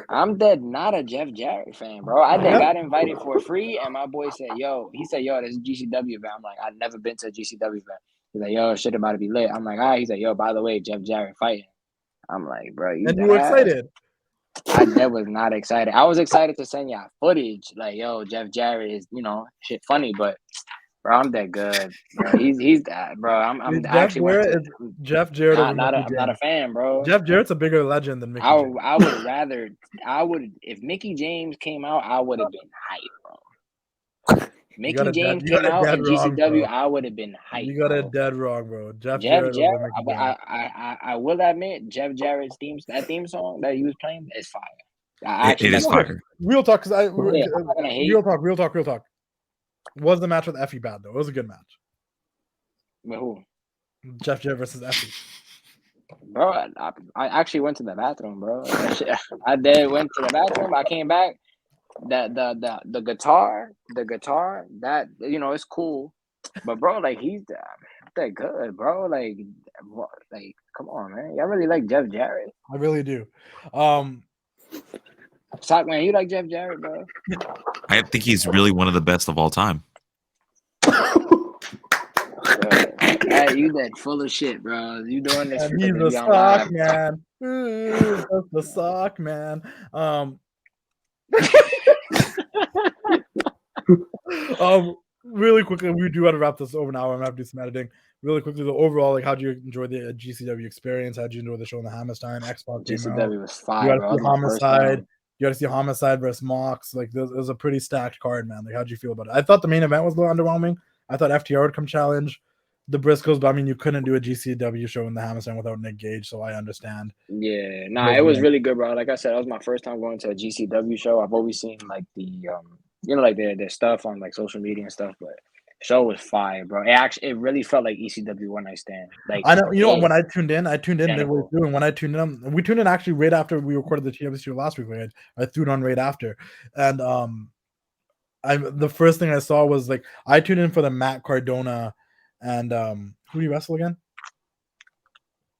I'm not a Jeff Jarrett fan, bro. I got invited for free, and my boy said, "Yo," he said, "Yo, this is GCW event." I'm like, "I've never been to a GCW event." He's like, "Yo, shit about to be lit." I'm like, "All right." He's like, "Yo, by the way, Jeff Jarrett fighting." I'm like, "Bro, you were excited." I was not excited. I was excited to send y'all footage, like, "Yo, Jeff Jarrett is, shit funny," but bro, I'm that good. Bro, he's that, bro. I'm Jeff Jarrett. I'm not a fan, bro. Jeff Jarrett's a bigger legend than Mickey. I would if Mickey James came out, I would have been hyped, bro. Mickey James came out in GCW, I would have been hyped. You got it dead wrong, bro. Jeff Jarrett. I will admit, Jeff Jarrett's theme song that he was playing is fire. It is fire. Real talk, because real talk. Was the match with Effie bad though? It was a good match. With who? Jeff Jarrett versus Effie. Bro, I actually went to the bathroom, bro. I went to the bathroom. I came back. The guitar, that it's cool, but bro, like he's that good, bro. Like come on, man. I really like Jeff Jarrett. I really do. Sock man, you like Jeff Jarrett, bro? I think he's really one of the best of all time. Hey, you that full of shit, bro. You doing this? He's the sock man. That's the sock man. Really quickly, we do have to wrap this over now. I'm gonna have to do some editing. Really quickly, the overall, like, how do you enjoy the GCW experience? How do you enjoy the show in the Hammerstein? Xbox GCW was fire, bro. You got to see Homicide versus Mox. Like, it was a pretty stacked card, man. Like, how'd you feel about it? I thought the main event was a little underwhelming. I thought FTR would come challenge the Briscoes, but I mean, you couldn't do a GCW show in the Hammerstein without Nick Gage, so I understand. Yeah, it was really good, bro. Like I said, that was my first time going to a GCW show. I've always seen like the like their stuff on like social media and stuff, but the show was fire, bro. It really felt like ECW One Night Stand. Like, I know, when I tuned in midway through, and when I tuned in, we tuned in actually right after we recorded the TWC Show last week. Like, I threw it on right after, and the first thing I saw was like I tuned in for the Matt Cardona and who do you wrestle again?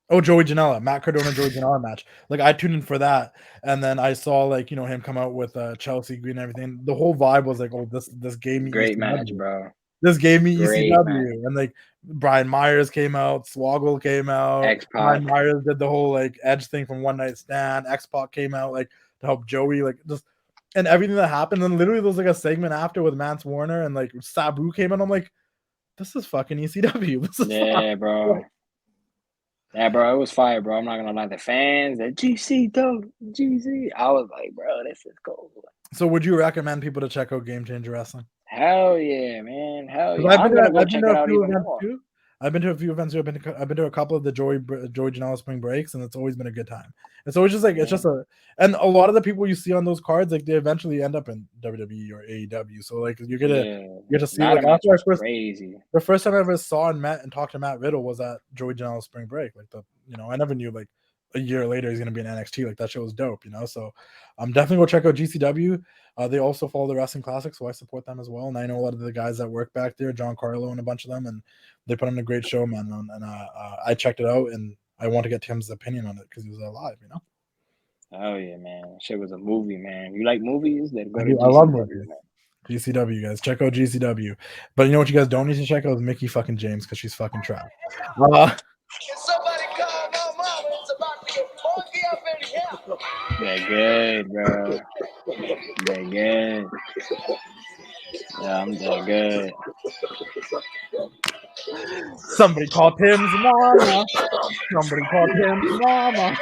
Oh, Joey Janela, Matt Cardona, Joey Janela match. Like, I tuned in for that, and then I saw like him come out with Chelsea Green and everything. The whole vibe was like, oh, this gave me great ECW. Match, bro. This gave me Great ECW, match. and like Brian Myers came out, Swoggle came out, X-Pac. Brian Myers did the whole like Edge thing from One Night Stand. X-Pac came out like to help Joey, like just and everything that happened. And literally there was like a segment after with Mance Warner and like Sabu came in. I'm like, this is fucking ECW. This is fire. Bro. Yeah, bro, it was fire, bro. I'm not gonna lie. The fans, the GC, I was like, bro, this is cool. So, would you recommend people to check out Game Changer Wrestling? Hell yeah, man. Hell yeah. I'm gonna go check it out even more. I've been to a few events too. I've been to a couple of the Joey Janela spring breaks, and it's always been a good time. It's always just like and a lot of the people you see on those cards, like they eventually end up in WWE or AEW. So like you get to see. Like, crazy. The first time I ever saw and met and talked to Matt Riddle was at Joey Janela spring break. Like I never knew like a year later he's gonna be in NXT. Like that show was dope, So I'm definitely go check out GCW. They also follow the Wrestling Classic, so I support them as well. And I know a lot of the guys that work back there, John Carlo and a bunch of them, and they put on a great show, man. And I checked it out, and I want to get Tim's opinion on it because he was alive, Oh yeah, man! Shit was a movie, man. You like movies? Then go to GCW, I love movies. Man. GCW, guys, check out GCW. But you know what you guys don't need to check out is Mickey fucking James because she's fucking trash. They're good, bro. They're good. Yeah, they're good. Somebody call Tim's mama. Somebody call Tim's mama.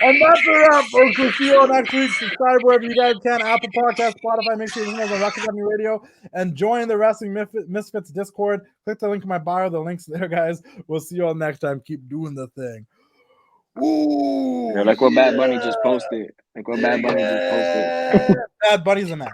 And that's a wrap, folks. We'll see you all next week. Subscribe wherever you guys can. Apple Podcast, Spotify. Make sure you email on Ruckus Avenue Radio. And join the Wrestling Misfits Discord. Click the link in my bio. The link's there, guys. We'll see you all next time. Keep doing the thing. Ooh. Like what Bad Bunny just posted. Like what Bad Bunny just posted. Bad Bunny's a man.